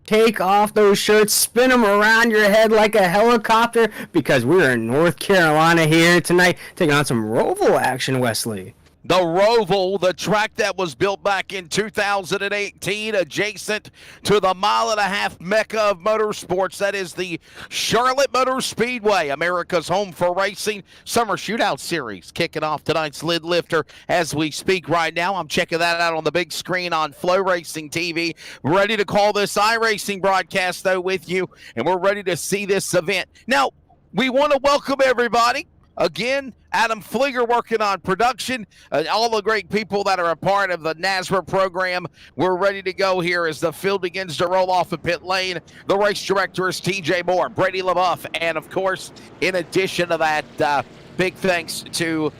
take off those shirts, spin them around your head like a helicopter, because we're in North Carolina here tonight, taking on some Roval action, Wesley. The Roval, the track that was built back in 2018, adjacent to the mile-and-a-half mecca of motorsports. That is the Charlotte Motor Speedway, America's home for racing. Summer Shootout Series kicking off tonight's lid lifter as we speak right now. I'm checking that out on the big screen on Flow Racing TV. Ready to call this iRacing broadcast, though, with you, and we're ready to see this event. Now, we want to welcome everybody. Again, Adam Flieger working on production, all the great people that are a part of the NASRA program. We're ready to go here as the field begins to roll off of pit lane. The race director is TJ Moore, Brady LaBeouf, and of course, in addition to that, big thanks to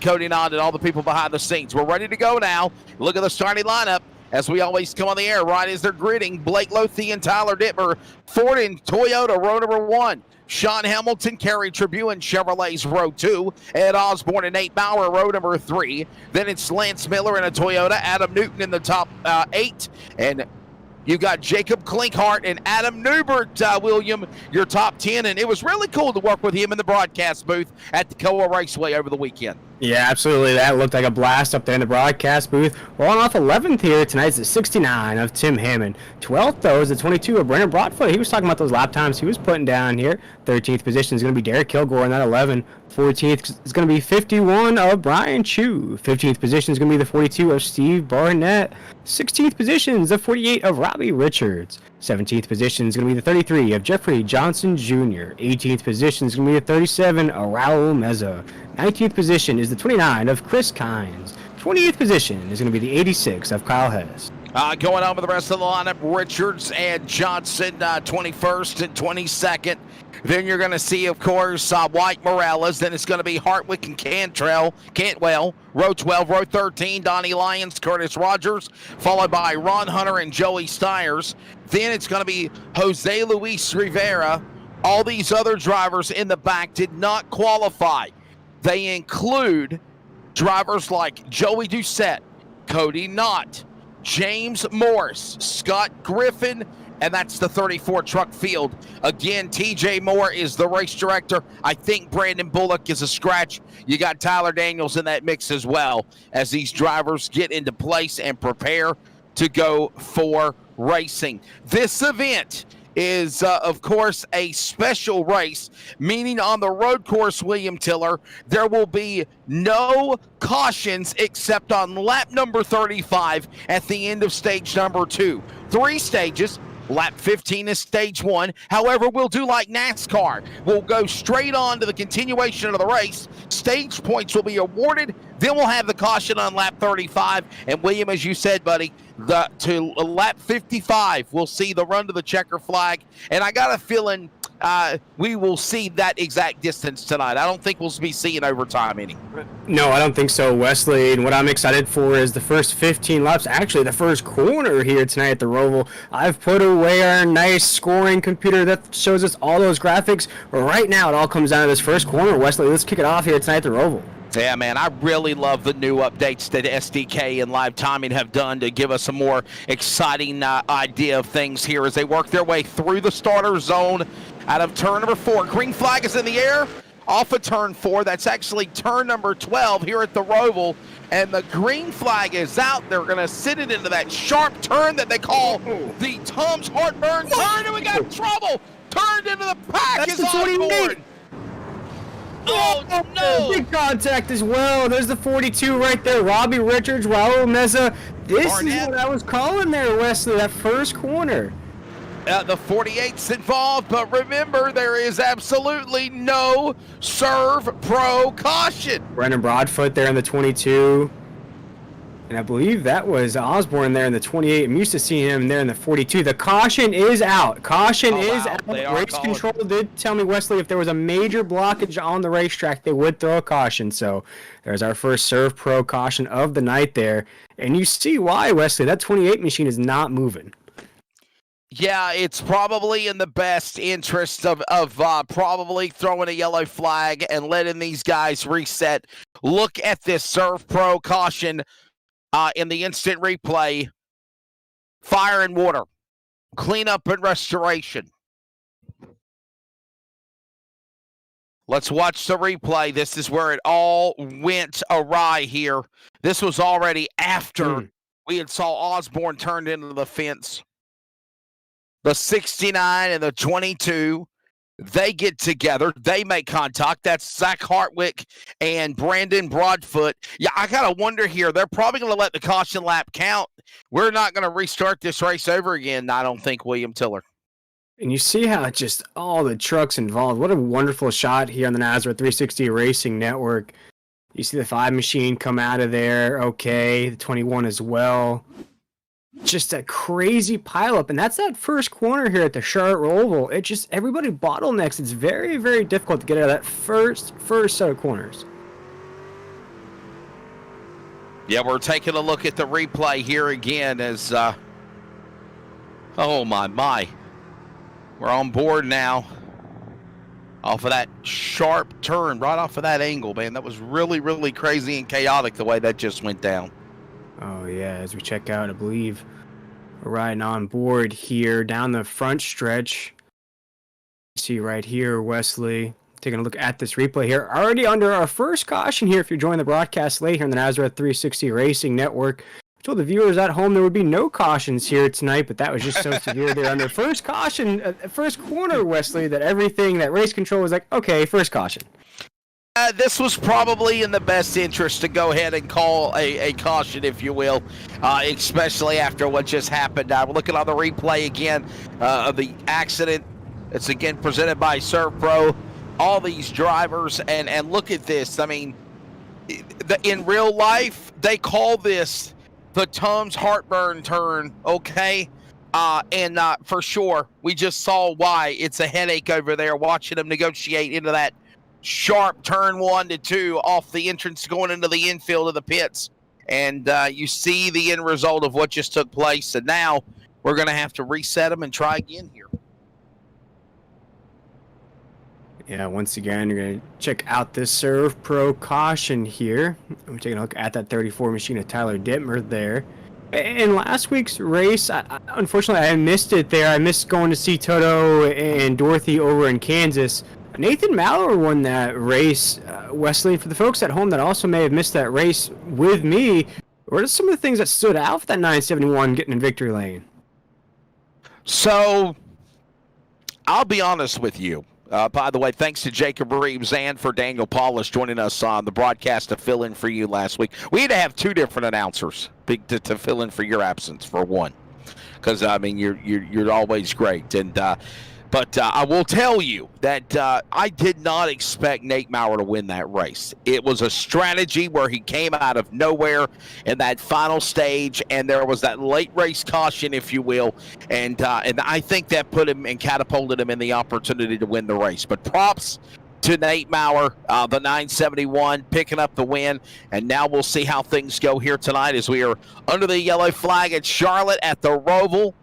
Cody Nod and all the people behind the scenes. We're ready to go now. Look at the starting lineup. As we always come on the air, right as they're gridding, Blake Lothey and Tyler Dittmer, Ford and Toyota, row number 1. Sean Hamilton, Kerry Tribune, Chevrolet's row 2. Ed Osborne and Nate Bauer, row number 3. Then it's Lance Miller in a Toyota, Adam Newton in the top 8. And you've got Jacob Klinkhart and Adam Newbert, William, your top 10. And it was really cool to work with him in the broadcast booth at the Koa Raceway over the weekend. Yeah, absolutely. That looked like a blast up there in the broadcast booth. Rolling off 11th here tonight's the 69 of Tim Hammond. 12th, though, is the 22 of Brandon Broadfoot. He was talking about those lap times he was putting down here. 13th position is going to be Derek Kilgore in that 11. 14th is going to be 51 of Brian Chu. 15th position is going to be the 42 of Steve Barnett. 16th position is the 48 of Robbie Richards. 17th position is going to be the 33 of Jeffrey Johnson Jr. 18th position is going to be the 37 of Raul Meza. 19th position is the 29 of Chris Kynes. 28th position is going to be the 86 of Kyle Hess. Going on with the rest of the lineup, Richards and Johnson, 21st and 22nd. Then you're going to see, of course, White Morales. Then it's going to be Hartwick and Cantwell. Row 12, row 13, Donnie Lyons, Curtis Rogers, followed by Ron Hunter and Joey Stiers. Then it's going to be Jose Luis Rivera. All these other drivers in the back did not qualify. They include drivers like Joey Doucette, Cody Knott, James Morris, Scott Griffin, and that's the 34 truck field. Again, TJ Moore is the race director. I think Brandon Bullock is a scratch. You got Tyler Daniels in that mix as well as these drivers get into place and prepare to go for racing. This event is, of course, a special race, meaning on the road course, William Tiller, there will be no cautions except on lap number 35 at the end of stage number 2. 3 stages. Lap 15 is stage 1. However, we'll do like NASCAR. We'll go straight on to the continuation of the race. Stage points will be awarded. Then we'll have the caution on lap 35. And William, as you said, buddy, to lap 55, we'll see the run to the checker flag. And I got a feeling we will see that exact distance tonight. I don't think we'll be seeing overtime any. No, I don't think so, Wesley. And what I'm excited for is the first 15 laps, actually the first corner here tonight at the Roval. I've put away our nice scoring computer that shows us all those graphics. Right now, it all comes down to this first corner. Wesley, let's kick it off here tonight at the Roval. Yeah, man, I really love the new updates that SDK and Live Timing have done to give us a more exciting idea of things here as they work their way through the starter zone out of turn number 4. Green flag is in the air off of turn 4. That's actually turn number 12 here at the Roval. And the green flag is out. They're going to sit it into that sharp turn that they call the Tom's Heartburn turn, and we got trouble. Turned into the pack. That's the 28. Oh, no. Big contact as well. There's the 42 right there. Robbie Richards, Raul Meza. This Barnett. is what I was calling there, Wesley, that first corner. The 48's involved, but remember, there is absolutely no serve pro caution. Brandon Broadfoot there in the 22. And I believe that was Osborne there in the 28. I'm used to seeing him there in the 42. The caution is out. Caution is out. Race control did tell me, Wesley, if there was a major blockage on the racetrack, they would throw a caution. So there's our first Serve Pro caution of the night there. And you see why, Wesley. That 28 machine is not moving. Yeah, it's probably in the best interest of probably throwing a yellow flag and letting these guys reset. Look at this Serve Pro caution in the instant replay. Fire and water. Cleanup and restoration. Let's watch the replay. This is where it all went awry here. This was already after we had saw Osborne turned into the fence. The 69 and the 22, they get together. They make contact. That's Zach Hartwick and Brandon Broadfoot. Yeah, I got to wonder here. They're probably going to let the caution lap count. We're not going to restart this race over again, I don't think, William Tiller. And you see how just all the trucks involved. What a wonderful shot here on the Nazareth 360 Racing Network. You see the 5 machine come out of there. Okay, the 21 as well. Just a crazy pileup. And that's that first corner here at the Charlotte Roval. It just, everybody bottlenecks. It's very, very difficult to get out of that first set of corners. Yeah, we're taking a look at the replay here again as, oh my. We're on board now off of that sharp turn, right off of that angle, man. That was really, really crazy and chaotic the way that just went down. Oh, yeah, as we check out, I believe we're riding on board here down the front stretch. See right here, Wesley, taking a look at this replay here. Already under our first caution here if you're joining the broadcast late here on the Nazareth 360 Racing Network. I told the viewers at home there would be no cautions here tonight, but that was just so severe there on their first caution, first corner, Wesley, that everything, that race control was like, okay, first caution. This was probably in the best interest to go ahead and call a caution, if you will, especially after what just happened. We're looking on the replay again of the accident. It's again presented by Serve Pro. All these drivers, and look at this. I mean, in real life, they call this the Tums heartburn turn, okay? And for sure, we just saw why. It's a headache over there watching them negotiate into that sharp turn 1 to 2 off the entrance going into the infield of the pits. And you see the end result of what just took place. And now we're going to have to reset them and try again here. Yeah, once again, you're going to check out this Serve Pro caution here. We're taking a look at that 34 machine of Tyler Dittmer there. In last week's race, unfortunately, I missed it there. I missed going to see Toto and Dorothy over in Kansas. Nathan Mallor won that race. Wesley, for the folks at home that also may have missed that race with me, what are some of the things that stood out for that 971 getting in victory lane? So, I'll be honest with you. By the way, thanks to Jacob Reeves and for Daniel Paulus joining us on the broadcast to fill in for you last week. We had to have 2 different announcers to fill in for your absence, for one, because I mean you're always great. And but I will tell you that I did not expect Nate Maurer to win that race. It was a strategy where he came out of nowhere in that final stage, and there was that late race caution, if you will, and I think that put him and catapulted him in the opportunity to win the race. But props to Nate Maurer, the 971, picking up the win, and now we'll see how things go here tonight as we are under the yellow flag at Charlotte at the Roval.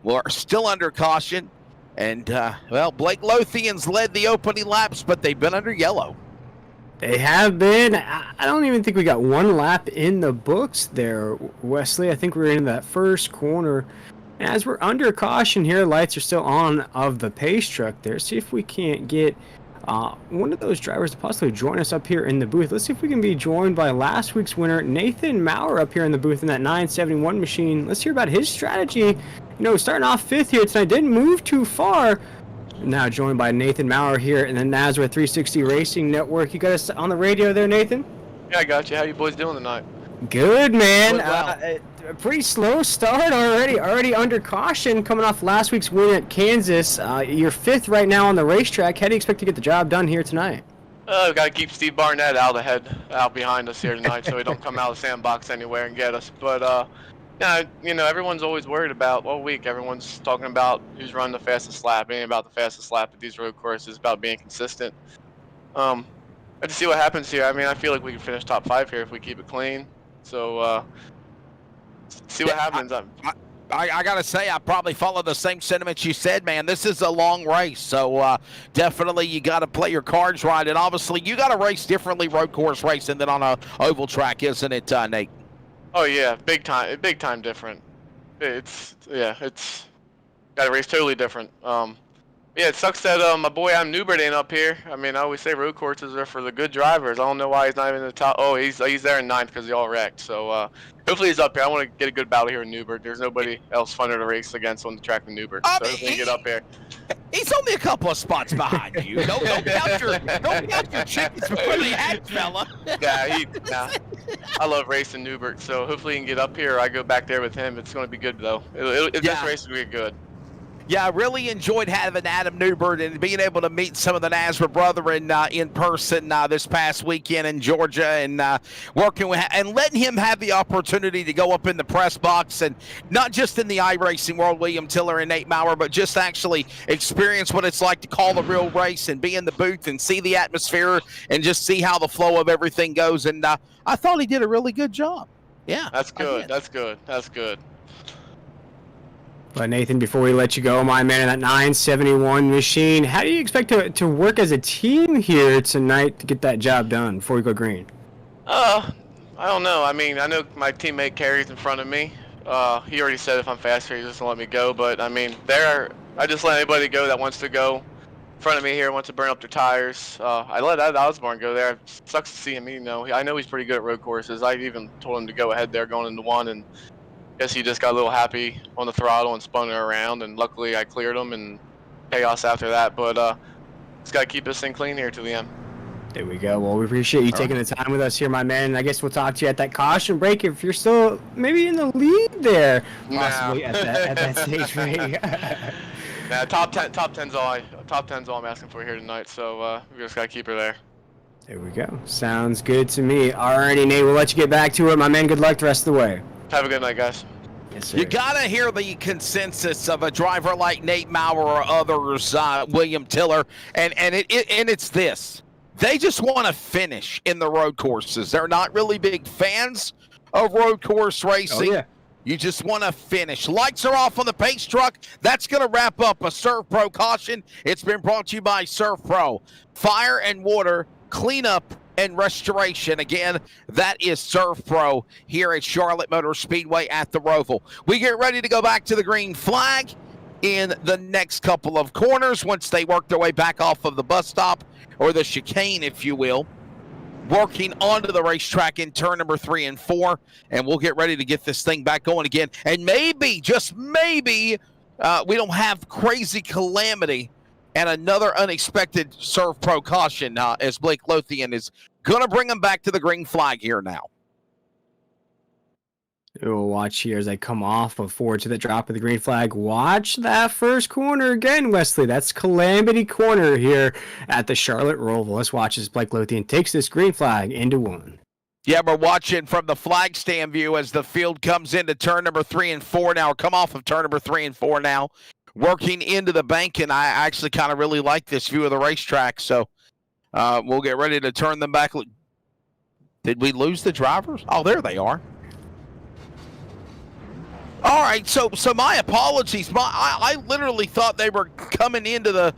We're still under caution. And, well, Blake Lothian's led the opening laps, but they've been under yellow. They have been. I don't even think we got 1 lap in the books there, Wesley. I think we're in that first corner. And as we're under caution here, lights are still on of the pace truck there. See if we can't get one of those drivers to possibly join us up here in the booth. Let's see if we can be joined by last week's winner, Nathan Maurer, up here in the booth in that 971 machine. Let's hear about his strategy. You know, starting off 5th here tonight, didn't move too far. Now joined by Nathan Maurer here in the Nazareth 360 Racing Network. You got us on the radio there, Nathan? Yeah, I got you. How you boys doing tonight? Good, man. Well. A pretty slow start already under caution coming off last week's win at Kansas. You're 5th right now on the racetrack. How do you expect to get the job done here tonight? We've got to keep Steve Barnett out behind us here tonight so he don't come out of the sandbox anywhere and get us. But, yeah, you know, everyone's always worried about, all week, everyone's talking about who's running the fastest lap. It ain't about the fastest lap at these road courses. It's about being consistent. Let's see what happens here. I mean, I feel like we can finish top 5 here if we keep it clean. So, see what happens. I got to say, I probably follow the same sentiments you said, man. This is a long race, so definitely you got to play your cards right. And obviously, you got to race differently road course racing than on a oval track, isn't it, Nate? Oh, yeah, big time different. Got a race totally different. Yeah, it sucks that my boy Adam Newbert ain't up here. I mean, I always say road courses are for the good drivers. I don't know why he's not even in the top. Oh, he's there in 9th because he all wrecked. So hopefully he's up here. I want to get a good battle here in Newbert. There's nobody else funner to race against on the track than Newbert. So hopefully he get up here. He's only a couple of spots behind you. Don't count your chickens before they hatch, fella. Yeah, I love racing Newbert. So hopefully he can get up here. I go back there with him. It's going to be good though. This race will be good. Yeah, I really enjoyed having Adam Newbert and being able to meet some of the Nazareth brethren in person this past weekend in Georgia, and working with and letting him have the opportunity to go up in the press box and not just in the iRacing world, William Tiller and Nate Maurer, but just actually experience what it's like to call the real race and be in the booth and see the atmosphere and just see how the flow of everything goes. And I thought he did a really good job. Yeah, that's good. That's good. But Nathan, before we let you go, my man, in that 971 machine, how do you expect to work as a team here tonight to get that job done before we go green? I don't know. I mean, I know my teammate Carey's in front of me. He already said if I'm faster, he's just gonna let me go. But I mean, I just let anybody go that wants to go in front of me here, wants to burn up their tires. I let Ed Osborne go there. It sucks to see him. You know, I know he's pretty good at road courses. I even told him to go ahead there going into 1, and guess he just got a little happy on the throttle and spun it around, and luckily I cleared him and chaos after that. But just got to keep this thing clean here to the end. There we go. Well, we appreciate you taking the time with us here, my man. And I guess we'll talk to you at that caution break if you're still maybe in the lead there, possibly at that stage break. Yeah, top 10's all I'm asking for here tonight. So we just got to keep her there. There we go. Sounds good to me. Alrighty, Nate, we'll let you get back to it, my man. Good luck the rest of the way. Have a good night, guys. Yes, sir. You gotta hear the consensus of a driver like Nate Maurer or others, William Tiller, and it's this: they just want to finish in the road courses. They're not really big fans of road course racing. Oh, yeah. You just want to finish. Lights are off on the pace truck. That's going to wrap up a Surf Pro caution. It's been brought to you by Surf Pro. Fire and water cleanup and restoration. Again, that is Surf Pro here at Charlotte Motor Speedway at the Roval. We get ready to go back to the green flag in the next couple of corners once they work their way back off of the bus stop, or the chicane, if you will, working onto the racetrack in turn number 3 and 4, and we'll get ready to get this thing back going again. And maybe, just maybe, we don't have crazy calamity and another unexpected Surf Pro caution as Blake Lothian is going to bring them back to the green flag here now. We'll watch here as I come off forward to the drop of the green flag. Watch that first corner again, Wesley. That's Calamity Corner here at the Charlotte Roval. Let's watch as Blake Lothian takes this green flag into 1. Yeah, we're watching from the flag stand view as the field comes into turn number 3 and 4 now, or come off of turn number 3 and 4 now. Working into the bank, and I actually kind of really like this view of the racetrack, so we'll get ready to turn them back. Did we lose the drivers? Oh, there they are. All right, so my apologies. I literally thought they were coming into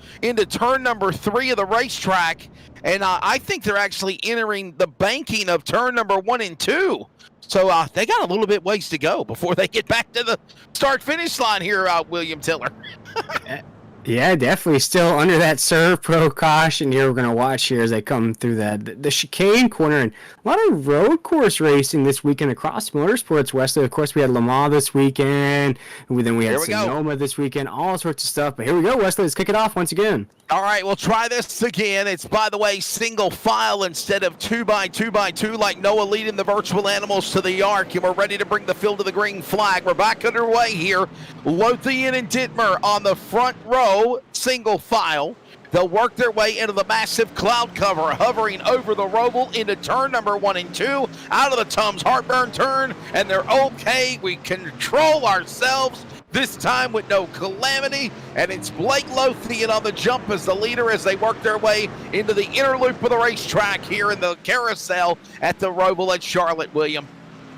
turn number 3 of the racetrack, and I think they're actually entering the banking of turn number 1 and 2. So they got a little bit ways to go before they get back to the start-finish line here, William Tiller. Yeah, definitely still under that Surf Pro caution here. We're going to watch here as they come through the chicane corner. And a lot of road course racing this weekend across motorsports, Wesley. Of course, we had Le Mans this weekend. And then we had Sonoma this weekend. All sorts of stuff. But here we go, Wesley. Let's kick it off once again. All right, we'll try this again. It's, by the way, single file instead of 2x2x2 like Noah leading the virtual animals to the arc. And we're ready to bring the field to the green flag. We're back underway here. Lothian and Dittmer on the front row, single file. They'll work their way into the massive cloud cover, hovering over the Roval into turn number 1 and 2, out of the Tums Heartburn turn, and they're okay. We control ourselves this time with no calamity, and it's Blake Lothian on the jump as the leader as they work their way into the inner loop of the racetrack here in the carousel at the Roval at Charlotte, William.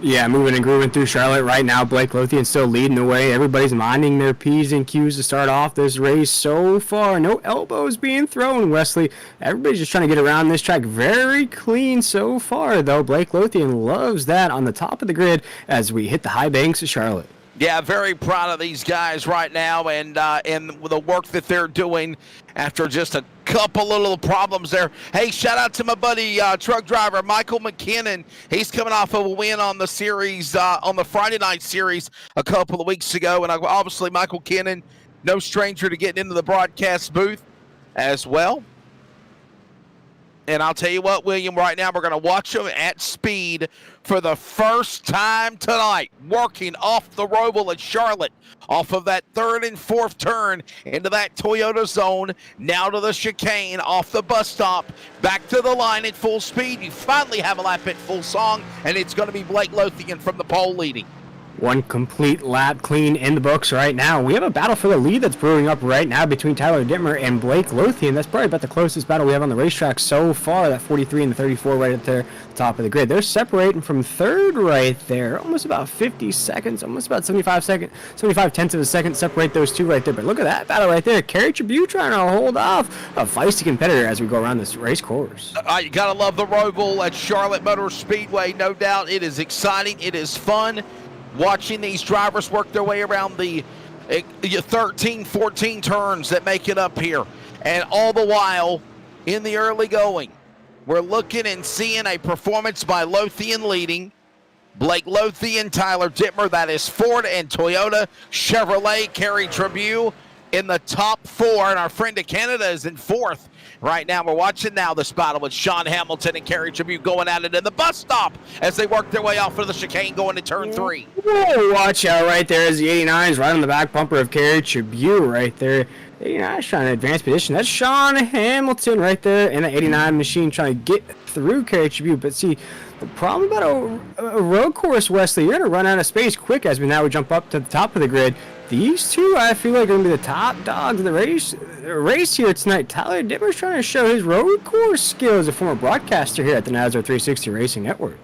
Yeah, moving and grooving through Charlotte right now. Blake Lothian still leading the way. Everybody's minding their P's and Q's to start off this race so far. No elbows being thrown, Wesley. Everybody's just trying to get around this track. Very clean so far, though. Blake Lothian loves that on the top of the grid as we hit the high banks of Charlotte. Yeah, very proud of these guys right now and the work that they're doing after just a couple little problems there. Hey, shout out to my buddy truck driver Michael McKinnon. He's coming off of a win on the series, on the Friday night series a couple of weeks ago. And obviously Michael McKinnon, no stranger to getting into the broadcast booth as well. And I'll tell you what, William, right now we're going to watch them at speed for the first time tonight, working off the Roval at Charlotte, off of that third and fourth turn into that Toyota zone, now to the chicane, off the bus stop, back to the line at full speed. You finally have a lap at full song, and it's going to be Blake Lothian from the pole leading. One complete lap clean in the books right now. We have a battle for the lead that's brewing up right now between Tyler Dittmer and Blake Lothian. That's probably about the closest battle we have on the racetrack so far, that 43 and the 34 right at the top of the grid. They're separating from third right there, almost about 50 seconds, almost about 75 tenths of a second separate those two right there. But look at that battle right there. Kerry Tribute trying to hold off a feisty competitor as we go around this race course. You got to love the Roval at Charlotte Motor Speedway, no doubt. It is exciting. It is fun. Watching these drivers work their way around the 13, 14 turns that make it up here. And all the while, in the early going, we're looking and seeing a performance by Lothian leading. Blake Lothian, Tyler Dittmer, that is Ford and Toyota. Chevrolet, Kerry Tribute in the top four. And our friend of Canada is in fourth. Right now, we're watching now this battle with Sean Hamilton and Kerry Tribute going at it in the bus stop as they work their way off of the chicane going to turn 3. Whoa, watch out right there as the 89's right on the back bumper of Kerry Tribute right there. 89's trying to advance position. That's Sean Hamilton right there in the 89 machine trying to get through Kerry Tribute. But see, the problem about a road course, Wesley, you're going to run out of space quick as we now jump up to the top of the grid. These two, I feel like, are going to be the top dogs of the race here tonight. Tyler Ditmer's trying to show his road course skills as a former broadcaster here at the NASCAR 360 Racing Network.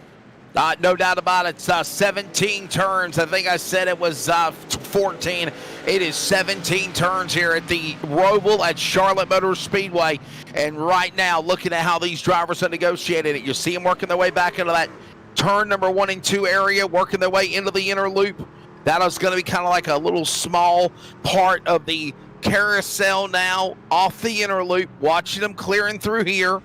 No doubt about it. 17 turns. I think I said it was 14. It is 17 turns here at the Roval at Charlotte Motor Speedway. And right now, looking at how these drivers are negotiating it, you see them working their way back into that turn number 1 and 2 area, working their way into the inner loop. That is going to be kind of like a little small part of the carousel now off the inner loop. Watching them clearing through here.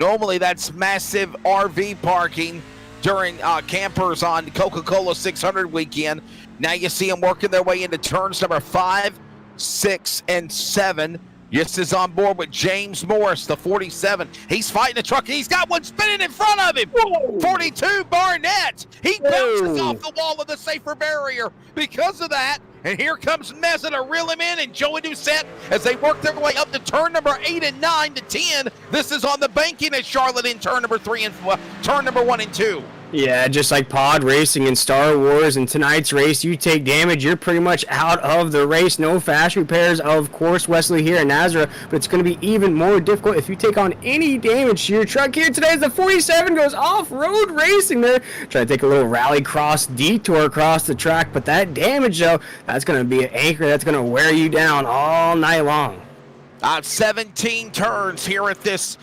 Normally, that's massive RV parking during campers on Coca-Cola 600 weekend. Now you see them working their way into turns number 5, 6, and 7. Just is on board with James Morris, the 47. He's fighting the truck. He's got one spinning in front of him. Whoa. 42, Barnett. He bounces off the wall of the safer barrier because of that. And here comes Meza to reel him in, and Joey Doucette as they work their way up to turn number 8 and 9 to 10. This is on the banking at Charlotte in turn number 3 and turn number 1 and 2. Yeah, just like pod racing in Star Wars, in tonight's race, you take damage, you're pretty much out of the race. No fast repairs, of course, Wesley, here in Nazareth, but it's going to be even more difficult if you take on any damage to your truck here today as the 47 goes off-road racing there. Try to take a little rally cross detour across the track, but that damage, though, that's going to be an anchor that's going to wear you down all night long. 17 turns here at this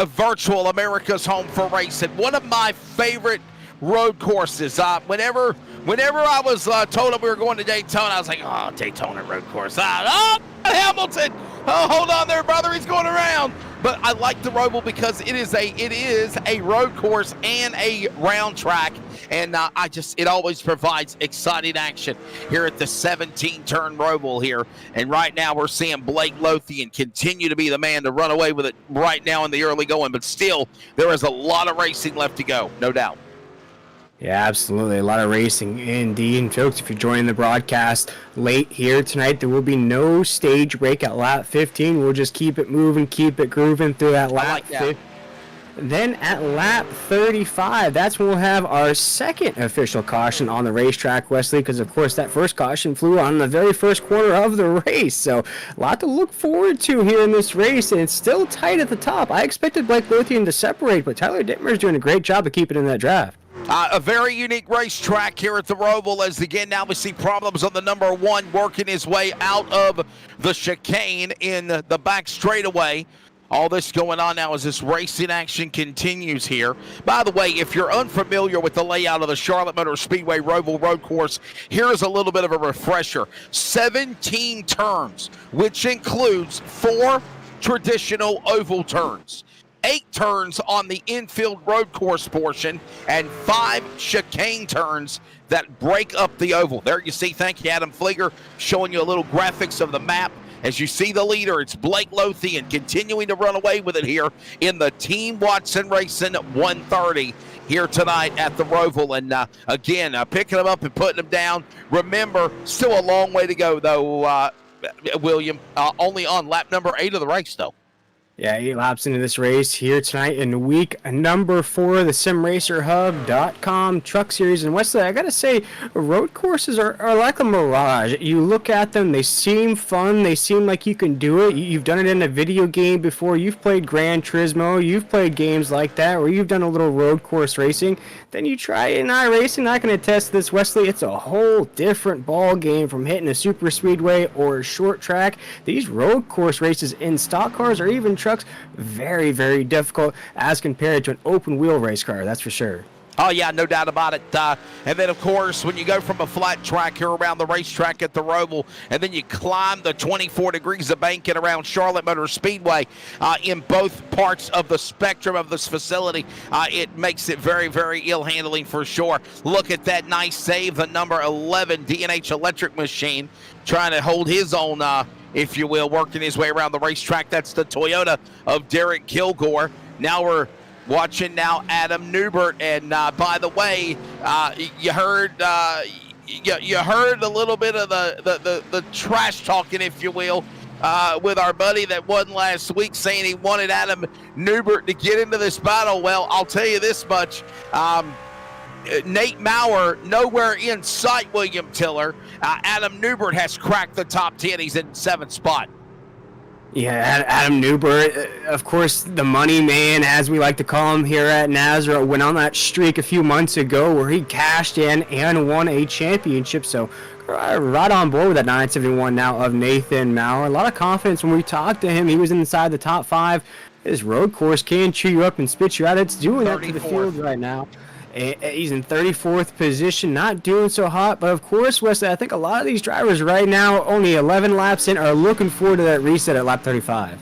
virtual America's Home for Racing. One of my favorite road courses. Whenever I was told that we were going to Daytona, I was like, oh, Daytona road course. Oh, Hamilton. Oh, hold on there, brother. He's going around. But I like the Roval because it is a road course and a round track. And it always provides exciting action here at the 17-turn Roval here. And right now we're seeing Blake Lothian continue to be the man to run away with it right now in the early going. But still, there is a lot of racing left to go, no doubt. Yeah, absolutely. A lot of racing indeed. And folks, if you're joining the broadcast late here tonight, there will be no stage break at lap 15. We'll just keep it moving, keep it grooving through that lap 15. Then at lap 35, that's when we'll have our second official caution on the racetrack, Wesley, because of course that first caution flew on the very first corner of the race. So a lot to look forward to here in this race, and it's still tight at the top. I expected Blake Lothian to separate, but Tyler Dittmer's doing a great job of keeping in that draft. A very unique racetrack here at the Roval, as again now we see problems on the number 1 working his way out of the chicane in the back straightaway. All this going on now as this racing action continues here. By the way, if you're unfamiliar with the layout of the Charlotte Motor Speedway Roval Road Course, here's a little bit of a refresher. 17 turns, which includes 4 traditional oval turns, 8 turns on the infield road course portion, and 5 chicane turns that break up the oval. There you see, thank you, Adam Flieger, showing you a little graphics of the map. As you see the leader, it's Blake Lothian continuing to run away with it here in the Team Watson Racing 130 here tonight at the Roval. And again, picking them up and putting them down. Remember, still a long way to go, though, William. Only on lap number 8 of the race, though. Yeah, 8 laps into this race here tonight in week number 4 of the SimRacerHub.com Truck Series. And Wesley, I gotta say, road courses are like a mirage. You look at them, they seem fun, they seem like you can do it. You've done it in a video game before, you've played Gran Turismo, you've played games like that where you've done a little road course racing. Then you try it in iRacing. I can attest to this, Wesley. It's a whole different ball game from hitting a super speedway or a short track. These road course races in stock cars or even trucks, very, very difficult as compared to an open wheel race car, that's for sure. Oh, yeah, no doubt about it. And then, of course, when you go from a flat track here around the racetrack at the Roval, and then you climb the 24 degrees of banking around Charlotte Motor Speedway in both parts of the spectrum of this facility, it makes it very, very ill-handling for sure. Look at that nice save, the number 11 D&H Electric Machine trying to hold his own, if you will, working his way around the racetrack. That's the Toyota of Derek Kilgore. Now we're watching now Adam Newbert, and by the way, you heard you heard a little bit of the trash talking, if you will, with our buddy that won last week, saying he wanted Adam Newbert to get into this battle. Well, I'll tell you this much. Nate Maurer nowhere in sight, William Tiller. Adam Newbert has cracked the top 10. He's in 7th spot. Yeah, Adam Newbert, of course, the money man, as we like to call him here at Nazareth, went on that streak a few months ago where he cashed in and won a championship. So right on board with that 971 now of Nathan Maurer. A lot of confidence when we talked to him. He was inside the top 5. His road course can chew you up and spit you out. It's doing that to the field right now. He's in 34th position, not doing so hot. But, of course, Wesley, I think a lot of these drivers right now, only 11 laps in, are looking forward to that reset at lap 35.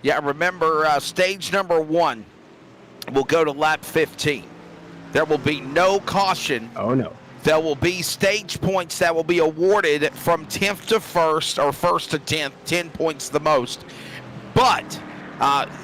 Yeah, remember, stage number 1 will go to lap 15. There will be no caution. Oh, no. There will be stage points that will be awarded from 10th to 1st or 1st to 10th, 10 points the most. But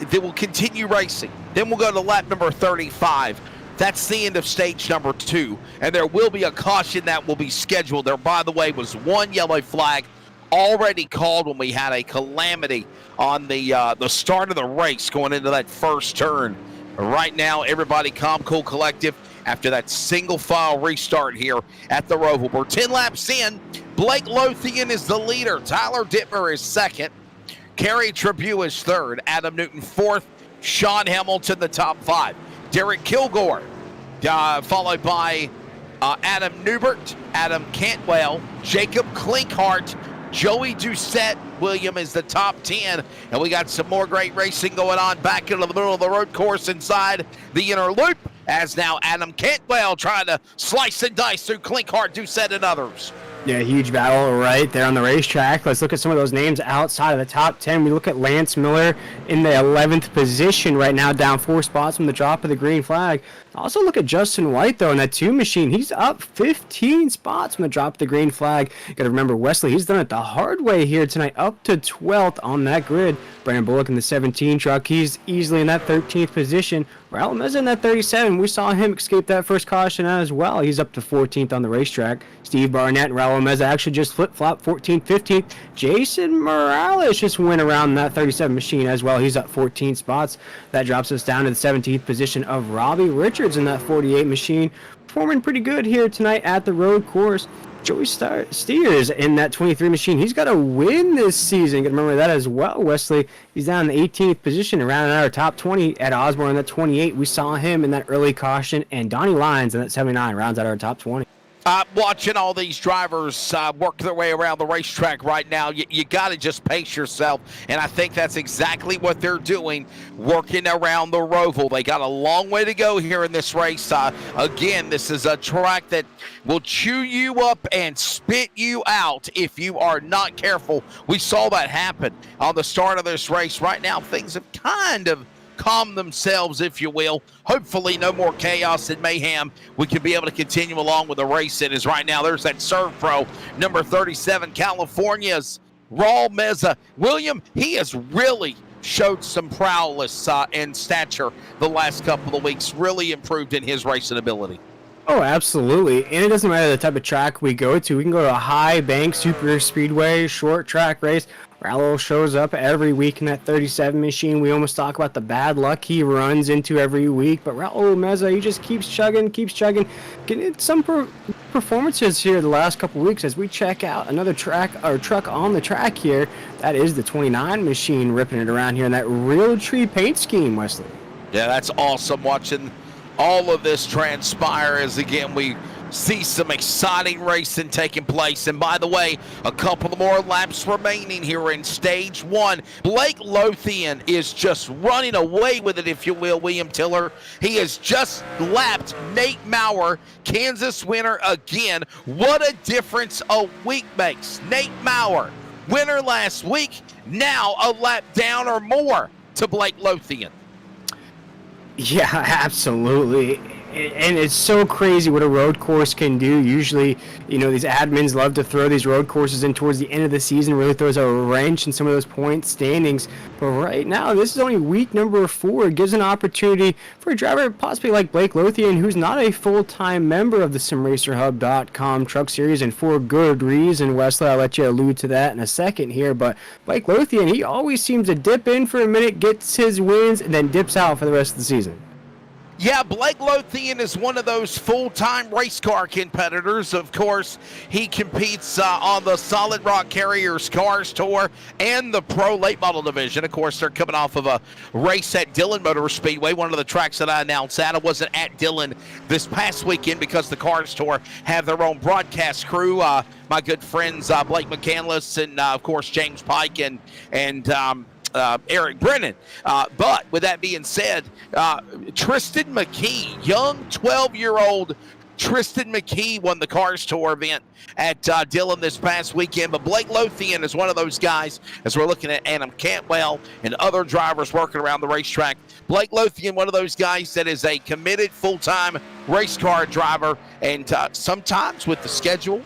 they will continue racing. Then we'll go to lap number 35. That's the end of stage number 2. And there will be a caution that will be scheduled. There, by the way, was 1 yellow flag already called when we had a calamity on the start of the race going into that first turn. Right now, everybody calm, cool, collective after that single file restart here at the Roval. We're 10 laps in. Blake Lothian is the leader. Tyler Dittmer is 2nd. Kerry Tribune is 3rd. Adam Newton 4th. Sean Hamilton, the top 5. Derek Kilgore, followed by Adam Newbert, Adam Cantwell, Jacob Klinkhart, Joey Doucette. William is the top 10. And we got some more great racing going on back into the middle of the road course inside the inner loop, as now Adam Cantwell trying to slice and dice through Klinkhart, Doucette, and others. Yeah, huge battle right there on the racetrack. Let's look at some of those names outside of the top 10. We look at Lance Miller in the 11th position right now, down 4 spots from the drop of the green flag. Also look at Justin White, though, in that 2 machine. He's up 15 spots from the drop of the green flag. Got to remember, Wesley, he's done it the hard way here tonight, up to 12th on that grid. Brandon Bullock in the 17 truck, he's easily in that 13th position. Raul Meza in that 37. We saw him escape that first caution as well. He's up to 14th on the racetrack. Steve Barnett and Raul Meza actually just flip-flop 14th, 15th. Jason Morales just went around that 37 machine as well. He's up 14 spots. That drops us down to the 17th position of Robbie Richards in that 48 machine. Performing pretty good here tonight at the road course. Joey Steers in that 23 machine. He's got a win this season. Got to remember that as well, Wesley. He's down in the 18th position, around our top 20. Ed Osborne in that 28. We saw him in that early caution. And Donnie Lyons in that 79 rounds out our top 20. Watching all these drivers work their way around the racetrack right now, you got to just pace yourself, and I think that's exactly what they're doing, working around the Roval. They got a long way to go here in this race. Again, this is a track that will chew you up and spit you out if you are not careful. We saw that happen on the start of this race. Right now, things have kind of calm themselves, if you will. Hopefully no more chaos and mayhem. We can be able to continue along with the race. It is right now. There's that serve pro, number 37, California's Raul Meza. William, he has really showed some prowess and stature the last couple of weeks. Really improved in his racing ability. Oh, absolutely. And it doesn't matter the type of track we go to. We can go to a high bank, super speedway, short track race. Raul shows up every week in that 37 machine. We almost talk about the bad luck he runs into every week. But Raul Meza, he just keeps chugging. Getting some performances here the last couple weeks as we check out another truck on the track here. That is the 29 machine ripping it around here in that Realtree paint scheme, Wesley. Yeah, that's awesome watching all of this transpire as, again, we see some exciting racing taking place. And by the way, a couple more laps remaining here in stage one. Blake Lothian is just running away with it, if you will, William Tiller. He has just lapped Nate Maurer, Kansas winner again. What a difference a week makes. Nate Maurer, winner last week, now a lap down or more to Blake Lothian. Yeah, absolutely. And it's so crazy what a road course can do. Usually, these admins love to throw these road courses in towards the end of the season, really throws a wrench in some of those point standings. But right now, this is only week number 4. It gives an opportunity for a driver possibly like Blake Lothian, who's not a full-time member of the SimRacerHub.com Truck Series, and for good reason. Wesley, I'll let you allude to that in a second here. But Blake Lothian, he always seems to dip in for a minute, gets his wins, and then dips out for the rest of the season. Yeah, Blake Lothian is one of those full-time race car competitors. Of course, he competes on the Solid Rock Carriers Cars Tour and the Pro Late Model Division. Of course, they're coming off of a race at Dillon Motor Speedway, one of the tracks that I announced at. I wasn't at Dillon this past weekend because the Cars Tour have their own broadcast crew. My good friends Blake McCandless and, of course, James Pike and Eric Brennan. But with that being said, Tristan McKee, young 12-year-old Tristan McKee won the Cars Tour event at Dillon this past weekend. But Blake Lothian is one of those guys, as we're looking at Adam Cantwell and other drivers working around the racetrack. Blake Lothian, one of those guys that is a committed full-time race car driver. And sometimes with the schedule,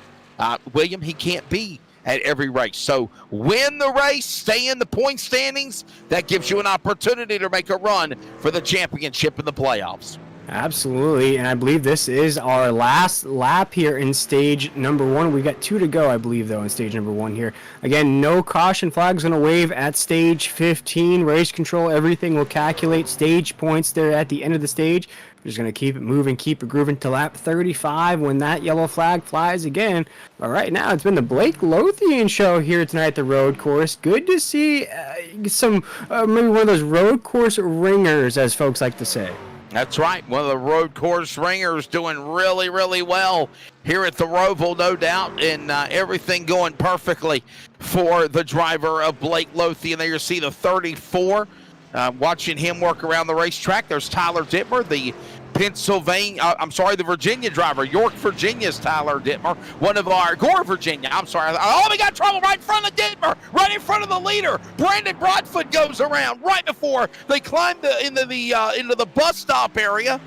William, he can't be at every race. So win the race, stay in the point standings. That gives you an opportunity to make a run for the championship in the playoffs. Absolutely, and I believe this is our last lap here in stage number 1. We got 2 to go, I believe, though, in stage number 1 here. Again, no caution flags going to wave at stage 15. Race control, everything will calculate stage points there at the end of the stage. We're just going to keep it moving, keep it grooving to lap 35 when that yellow flag flies again. But right now, it's been the Blake Lothian show here tonight at the road course. Good to see some, maybe one of those road course ringers, as folks like to say. That's right. One of the road course ringers doing really, really well here at the Roval, no doubt, and everything going perfectly for the driver of Blake Lothian. There you see the 34. Watching him work around the racetrack, there's Tyler Dittmer, the the Virginia driver. York, Virginia's Tyler Dittmer. Gore, Virginia. We got trouble right in front of Dittmer, right in front of the leader. Brandon Broadfoot goes around right before they climb into the bus stop area.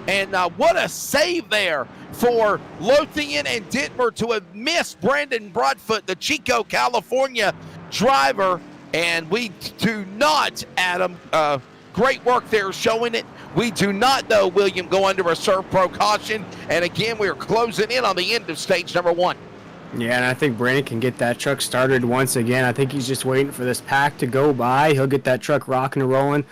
And what a save there for Lothian and Dittmer to have missed Brandon Broadfoot, the Chico, California driver. And we do not, Adam, great work there showing it. We do not, though, William, go under a serve pro caution. And again, we are closing in on the end of stage number 1. Yeah, and I think Brandon can get that truck started once again. I think he's just waiting for this pack to go by. He'll get that truck rocking and rolling.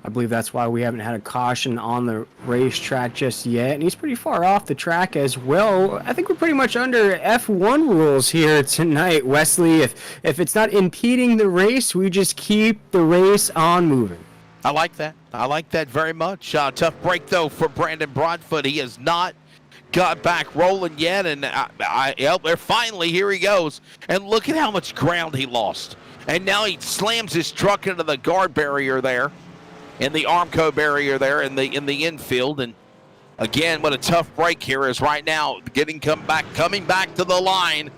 I believe that's why we haven't had a caution on the racetrack just yet. And he's pretty far off the track as well. I think we're pretty much under F1 rules here tonight, Wesley. If it's not impeding the race, we just keep the race on moving. I like that. I like that very much. Tough break, though, for Brandon Broadfoot. He has not got back rolling yet, and finally, here he goes. And look at how much ground he lost. And now he slams his truck into the guard barrier there, in the Armco barrier there in the infield. And again, what a tough break here is right now. Coming back to the line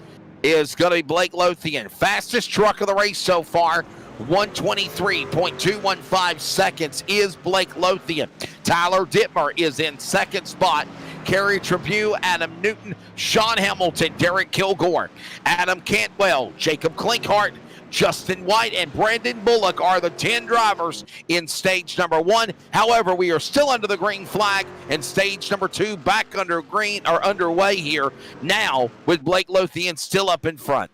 is going to be Blake Lothian. Fastest truck of the race so far. 123.215 seconds is Blake Lothian. Tyler Dittmer is in second spot. Kerry Tribune, Adam Newton, Sean Hamilton, Derek Kilgore, Adam Cantwell, Jacob Klinkhart, Justin White, and Brandon Bullock are the 10 drivers in stage number 1. However, we are still under the green flag, and stage number 2 back underway here now with Blake Lothian still up in front.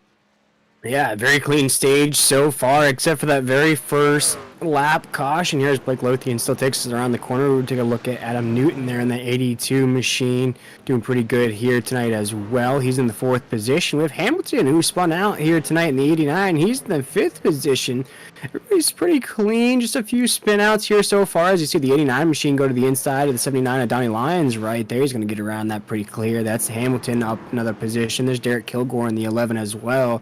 Yeah, very clean stage so far, except for that very first lap caution. Here's Blake Lothian still takes us around the corner. We'll take a look at Adam Newton there in the 82 machine, doing pretty good here tonight as well. He's in the 4th position. We have Hamilton, who spun out here tonight in the 89. He's in the 5th position. Everybody's pretty clean, just a few spin outs here so far. As you see the 89 machine go to the inside of the 79 of Donnie Lyons right there. He's going to get around that pretty clear. That's Hamilton up another position. There's Derek Kilgore in the 11 as well.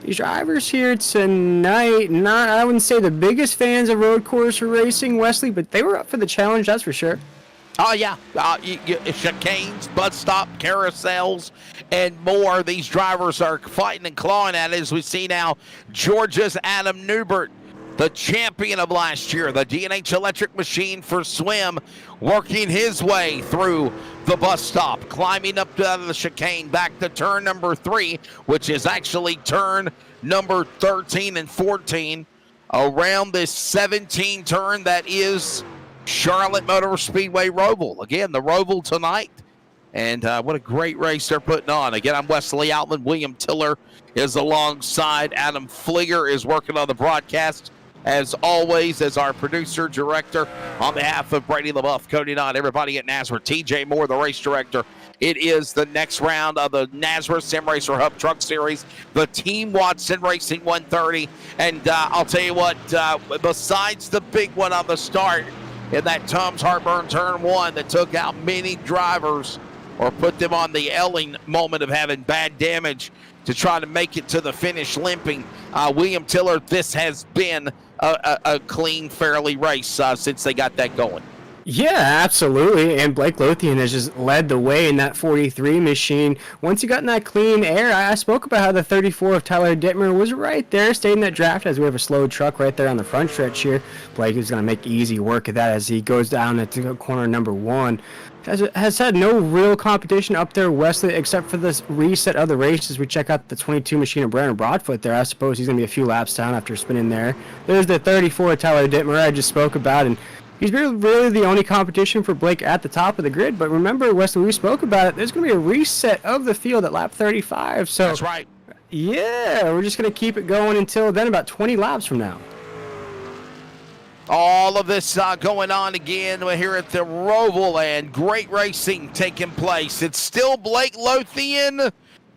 These drivers here tonight, I wouldn't say the biggest fans of road course racing, Wesley, but they were up for the challenge, that's for sure. Oh, yeah. Chicanes, bus stop, carousels, and more. These drivers are fighting and clawing at it, as we see now. Georgia's Adam Newbert, the champion of last year, the D&H electric machine for swim, working his way through the bus stop, climbing up out of the chicane back to turn number 3, which is actually turn number 13 and 14, around this 17 turn that is Charlotte Motor Speedway Roval. Again, the Roval tonight. And what a great race they're putting on. Again, I'm Wesley Outland. William Tiller is alongside. Adam Fleeger is working on the broadcast, as always, as our producer, director, on behalf of Brady LaBeouf, Cody Knott, everybody at Nazareth, TJ Moore, the race director. It is the next round of the Nazareth Sim Racer Hub Truck Series, the Team Watson Racing 130. And I'll tell you what, besides the big one on the start in that Tom's Heartburn Turn 1 that took out many drivers or put them on the Elling moment of having bad damage to try to make it to the finish limping, William Tiller, this has been a clean, fairly race since they got that going. Yeah, absolutely. And Blake Lothian has just led the way in that 43 machine. Once you got in that clean air, I spoke about how the 34 of Tyler Dittmer was right there, stayed in that draft as we have a slow truck right there on the front stretch here. Blake is going to make easy work of that as he goes down into corner number 1. Has had no real competition up there, Wesley, except for this reset of the races. We check out the 22 machine of Brandon Broadfoot there. I suppose he's going to be a few laps down after spinning there. There's the 34 of Tyler Dittmer I just spoke about, and he's really the only competition for Blake at the top of the grid. But remember, Wesley, we spoke about it. There's going to be a reset of the field at lap 35. So that's right. Yeah, we're just going to keep it going until then, about 20 laps from now. All of this going on again here at the Roval, and great racing taking place. It's still Blake Lothian,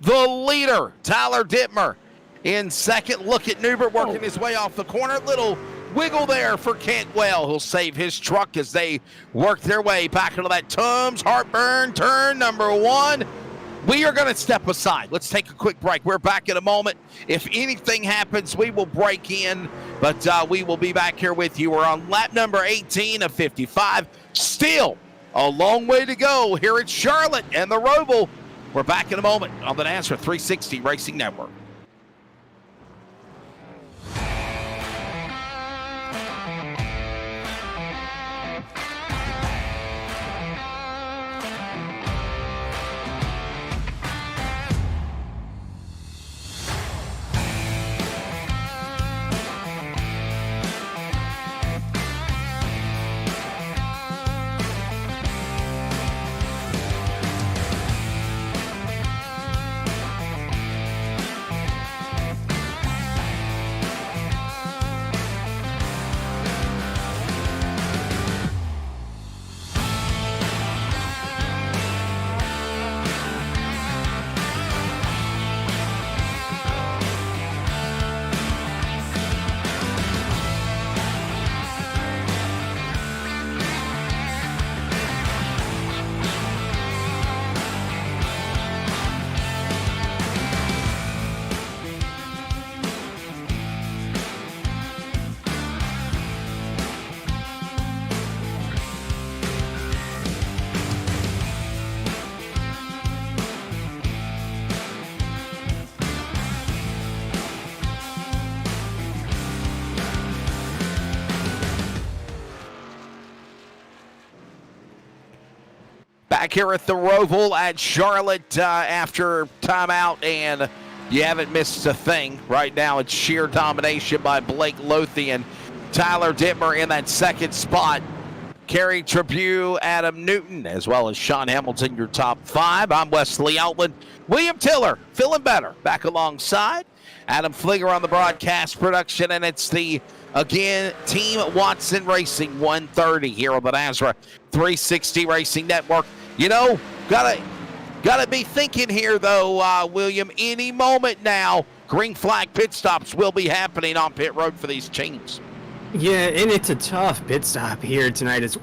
the leader. Tyler Dittmer in second. Look at Newbert working his way off the corner. Little wiggle there for Cantwell. He'll save his truck as they work their way back into that Tom's Heartburn Turn number 1. We are going to step aside. Let's take a quick break. We're back in a moment. If anything happens, we will break in, but we will be back here with you. We're on lap number 18 of 55. Still a long way to go here at Charlotte and the Roval. We're back in a moment on the Nazareth 360 Racing Network. Back here at the Roval at Charlotte after timeout, and you haven't missed a thing. Right now it's sheer domination by Blake Lothian. Tyler Dittmer in that second spot. Kerry Tribune, Adam Newton, as well as Sean Hamilton, your top 5. I'm Wesley Outland. William Tiller, feeling better, back alongside. Adam Fliger on the broadcast production, and it's the, again, Team Watson Racing 130 here on the NASRA 360 Racing Network. You know, gotta be thinking here, though, William, any moment now, green flag pit stops will be happening on pit road for these teams. Yeah, and it's a tough pit stop here tonight. It's,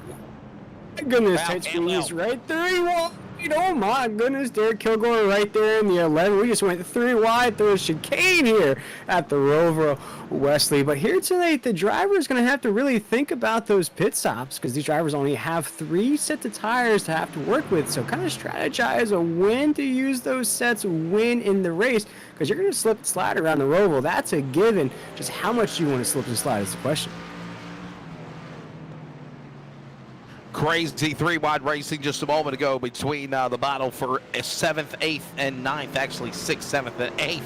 my goodness, tight squeeze right there. He won't. Oh my goodness, Derek Kilgore right there in the 11. We just went 3 wide through a chicane here at the Roval, Wesley. But here tonight, the driver is going to have to really think about those pit stops because these drivers only have 3 sets of tires to have to work with. So kind of strategize on when to use those sets, when in the race, because you're going to slip and slide around the Roval. That's a given. Just how much do you want to slip and slide is the question. Crazy 3-wide racing just a moment ago between the battle for 7th, 8th, and 9th. Actually, 6th, 7th, and 8th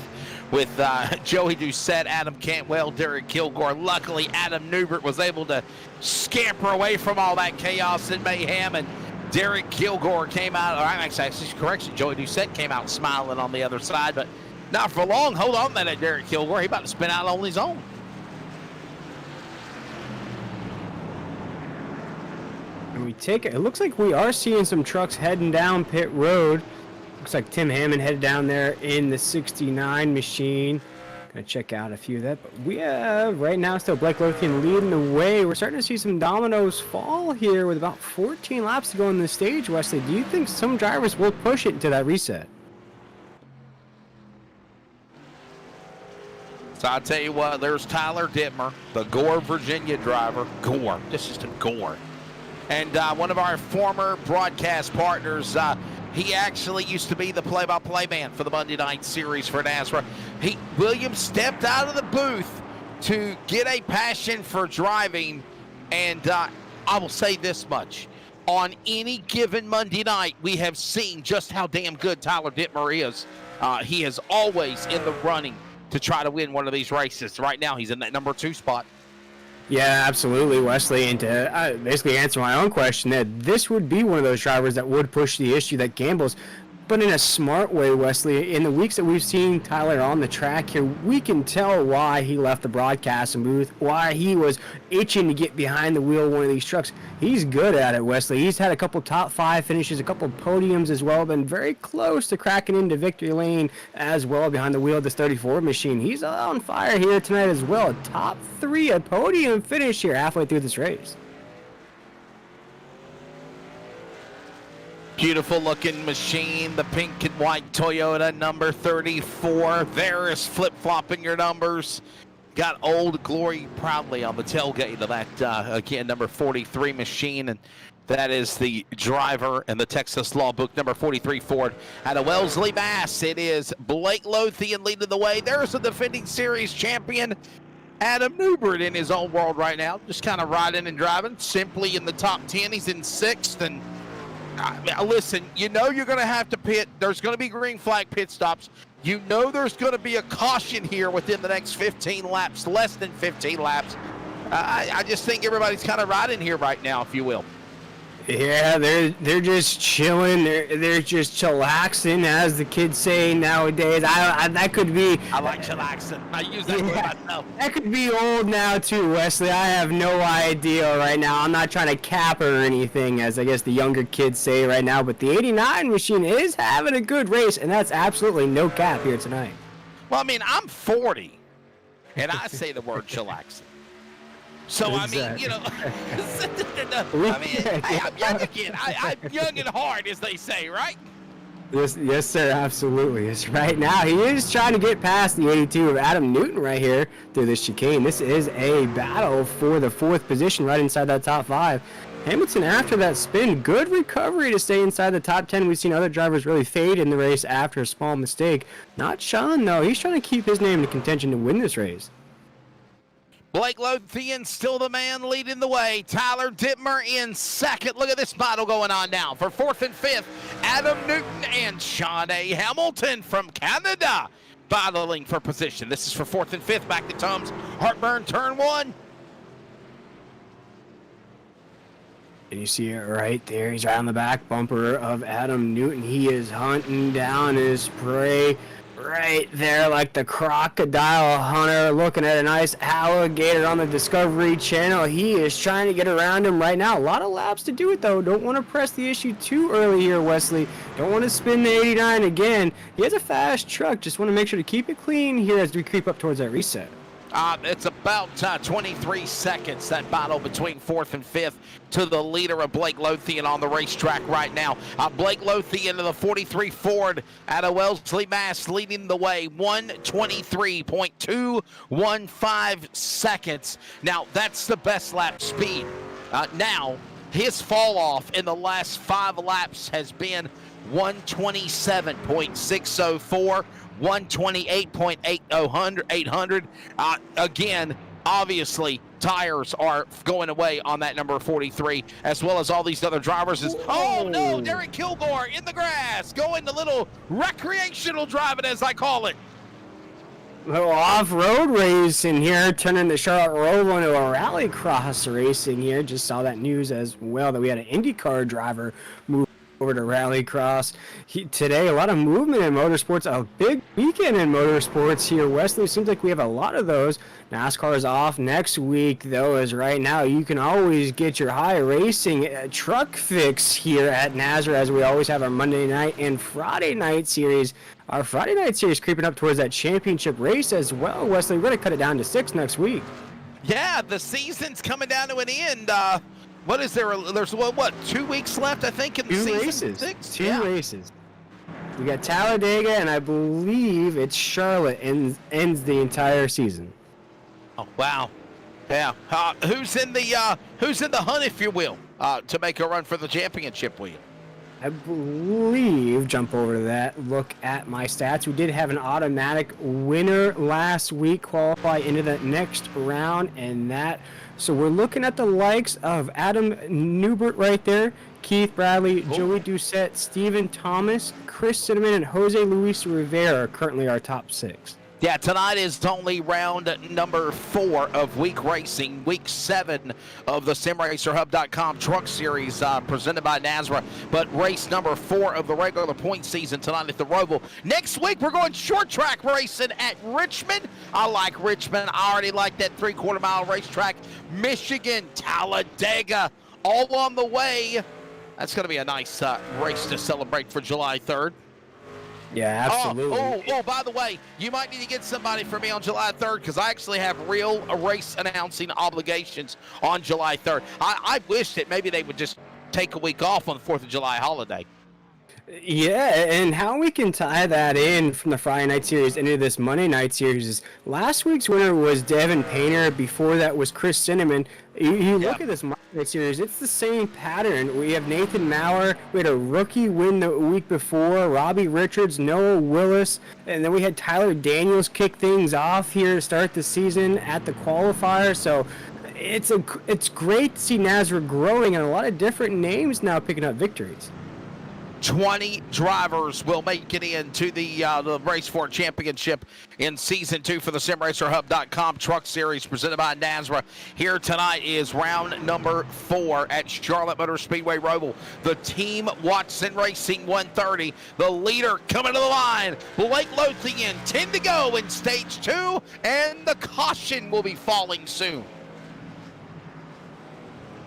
with Joey Doucette, Adam Cantwell, Derek Kilgore. Luckily, Adam Newbert was able to scamper away from all that chaos and mayhem, and Derek Kilgore came out, or actually, correction, Joey Doucette came out smiling on the other side, but not for long. Hold on a minute, Derek Kilgore. He about to spin out on his own. We take it. It looks like we are seeing some trucks heading down pit road. Looks like Tim Hammond headed down there in the 69 machine. Gonna check out a few of that. But we have right now still Blake Lothian leading the way. We're starting to see some dominoes fall here with about 14 laps to go on the stage, Wesley. Do you think some drivers will push it into that reset? So I'll tell you what, there's Tyler Dittmer, the Gore, Virginia driver. Gore, this is the Gore. And one of our former broadcast partners, he actually used to be the play-by-play man for the Monday Night Series for NASRA. William stepped out of the booth to get a passion for driving, and I will say this much. On any given Monday night, we have seen just how damn good Tyler Dittmer is. He is always in the running to try to win one of these races. Right now, he's in that number 2 spot. Yeah, absolutely, Wesley. And to basically answer my own question, that this would be one of those drivers that would push the issue, that gambles, but in a smart way, Wesley. In the weeks that we've seen Tyler on the track here, we can tell why he left the broadcasting booth, why he was itching to get behind the wheel of one of these trucks. He's good at it, Wesley. He's had a couple top 5 finishes, a couple podiums as well, been very close to cracking into victory lane as well behind the wheel of this 34 machine. He's on fire here tonight as well. Top 3, a podium finish here halfway through this race. Beautiful looking machine, the pink and white Toyota number 34. There is flip-flopping your numbers. Got Old Glory proudly on the tailgate of that, again, number 43 machine. And that is the driver in the Texas Law Book, number 43 Ford out of Wellesley, Mass. It is Blake Lothian leading the way. There's the defending series champion, Adam Newbert, in his own world right now. Just kind of riding and driving, simply in the top 10. He's in 6th, and listen, you know you're going to have to pit. There's going to be green flag pit stops. You know there's going to be a caution here within the next 15 laps, less than 15 laps. I just think everybody's kind of riding here right now, if you will. Yeah, they're just chilling. They're just chillaxing, as the kids say nowadays. That could be. I like chillaxing. I use that word myself. That could be old now too, Wesley. I have no idea right now. I'm not trying to cap or anything, as I guess the younger kids say right now. But the 89 machine is having a good race, and that's absolutely no cap here tonight. Well, I mean, I'm 40, and I say the word chillaxing. So, exactly. I mean, you know, I mean, hey, I'm young again. I'm young and hard, as they say, right? Yes, sir, absolutely. It's right now. He is trying to get past the 82 of Adam Newton right here through this chicane. This is a battle for the 4th position right inside that top 5. Hamilton, after that spin, good recovery to stay inside the top 10. We've seen other drivers really fade in the race after a small mistake. Not Sean, though. He's trying to keep his name in contention to win this race. Blake Lothian still the man leading the way. Tyler Dittmer in second. Look at this battle going on now. For fourth and fifth, Adam Newton and Sean A. Hamilton from Canada battling for position. This is for fourth and fifth. Back to Tom's Heartburn, turn one. And you see it right there. He's right on the back bumper of Adam Newton. He is hunting down his prey right there like the crocodile hunter looking at a nice alligator on the Discovery Channel. He is trying to get around him right now. A lot of laps to do it, though. Don't want to press the issue too early here, Wesley. Don't want to spin the 89 again. He has a fast truck. Just want to make sure to keep it clean here as we creep up towards that reset. It's about 23 seconds, that battle between fourth and fifth to the leader of Blake Lothian on the racetrack right now. Blake Lothian of the 43 Ford out of Wellesley, Mass, leading the way, 1:23.215 seconds. Now, that's the best lap speed. Now, his fall off in the last 5 laps has been 127.604. 128.800. Again, obviously, tires are going away on that number 43, as well as all these other drivers. Oh no, Derek Kilgore in the grass, going a little recreational driving, as I call it. Little off-road racing here, turning the Charlotte Roval into a rallycross racing here. Just saw that news as well that we had an IndyCar driver move over to rallycross today. A lot of movement in motorsports, a big weekend in motorsports here, Wesley. Seems like we have a lot of those. NASCAR is off next week, though, as right now you can always get your high racing truck fix here at NASCAR, as we always have our Monday night and Friday night series. Our Friday night series creeping up towards that championship race as well, Wesley. We're going to cut it down to 6 next week. Yeah, the season's coming down to an end. What is there? There's what 2 weeks left, I think, in the season. Two races. We got Talladega, and I believe it's Charlotte ends the entire season. Oh wow, yeah. Who's in the hunt, if you will, to make a run for the championship? Will you? I believe, jump over to that, look at my stats. We did have an automatic winner last week qualify into the next round, and that, so we're looking at the likes of Adam Newbert right there, Keith Bradley, Joey Doucette, Stephen Thomas, Chris Cinnamon, and Jose Luis Rivera are currently our top 6. Yeah, tonight is only round number 4 of week racing, week 7 of the SimRacerHub.com Truck Series presented by NASRA, but race number 4 of the regular point season tonight at the Roval. Next week, we're going short track racing at Richmond. I like Richmond. I already like that 3/4 mile racetrack. Michigan, Talladega, all on the way. That's going to be a nice race to celebrate for July 3rd. Yeah, absolutely. Oh, by the way, you might need to get somebody for me on July 3rd because I actually have real race announcing obligations on July 3rd. I wish that maybe they would just take a week off on the 4th of July holiday. Yeah, and how we can tie that in from the Friday night series into this Monday night series is last week's winner was Devin Painter. Before that was Chris Cinnamon. You look at this Monday night series, it's the same pattern. We have Nathan Maurer. We had a rookie win the week before, Robbie Richards, Noah Willis, and then we had Tyler Daniels kick things off here to start the season at the qualifier. So it's great to see NASRA growing and a lot of different names now picking up victories. 20 drivers will make it into the Race for Championship in Season 2 for the SimRacerHub.com Truck Series presented by NASRA. Here tonight is round number 4 at Charlotte Motor Speedway Roval. The Team Watson Racing 130. The leader coming to the line, Blake Lothian, 10 to go in Stage 2, and the caution will be falling soon.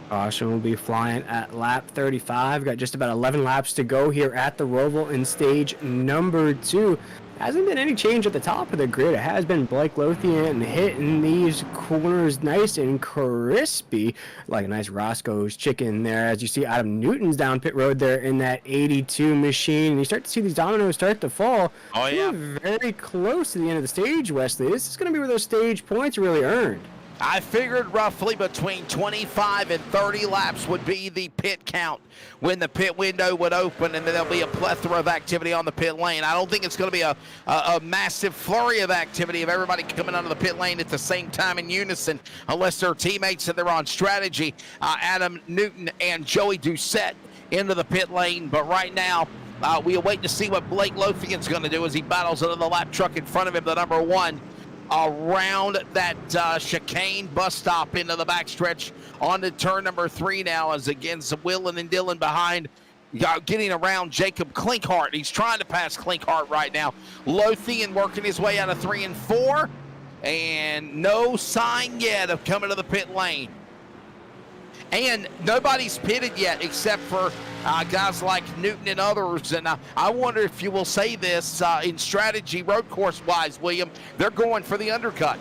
Caution will be flying at lap 35. Got just about 11 laps to go here at the Roval in stage number 2. Hasn't been any change at the top of the grid. It has been Blake Lothian hitting these corners nice and crispy, like a nice Roscoe's chicken there. As you see, Adam Newton's down pit road there in that 82 machine. And you start to see these dominoes start to fall. Oh, yeah. We're very close to the end of the stage, Wesley. This is going to be where those stage points are really earned. I figured roughly between 25 and 30 laps would be the pit count when the pit window would open, and then there'll be a plethora of activity on the pit lane. I don't think it's going to be a massive flurry of activity of everybody coming onto the pit lane at the same time in unison, unless they're teammates and they're on strategy. Adam Newton and Joey Doucette into the pit lane, but right now we await to see what Blake Lothian's going to do as he battles another lap truck in front of him, the number 1. Around that chicane bus stop into the backstretch onto turn number 3 now, as again Willin and Dylan behind, getting around Jacob Klinkhart. He's trying to pass Klinkhart right now. Lothian working his way out of 3 and 4, and no sign yet of coming to the pit lane. And nobody's pitted yet except for guys like Newton and others. And I wonder if you will say this in strategy, road course-wise, William, they're going for the undercut.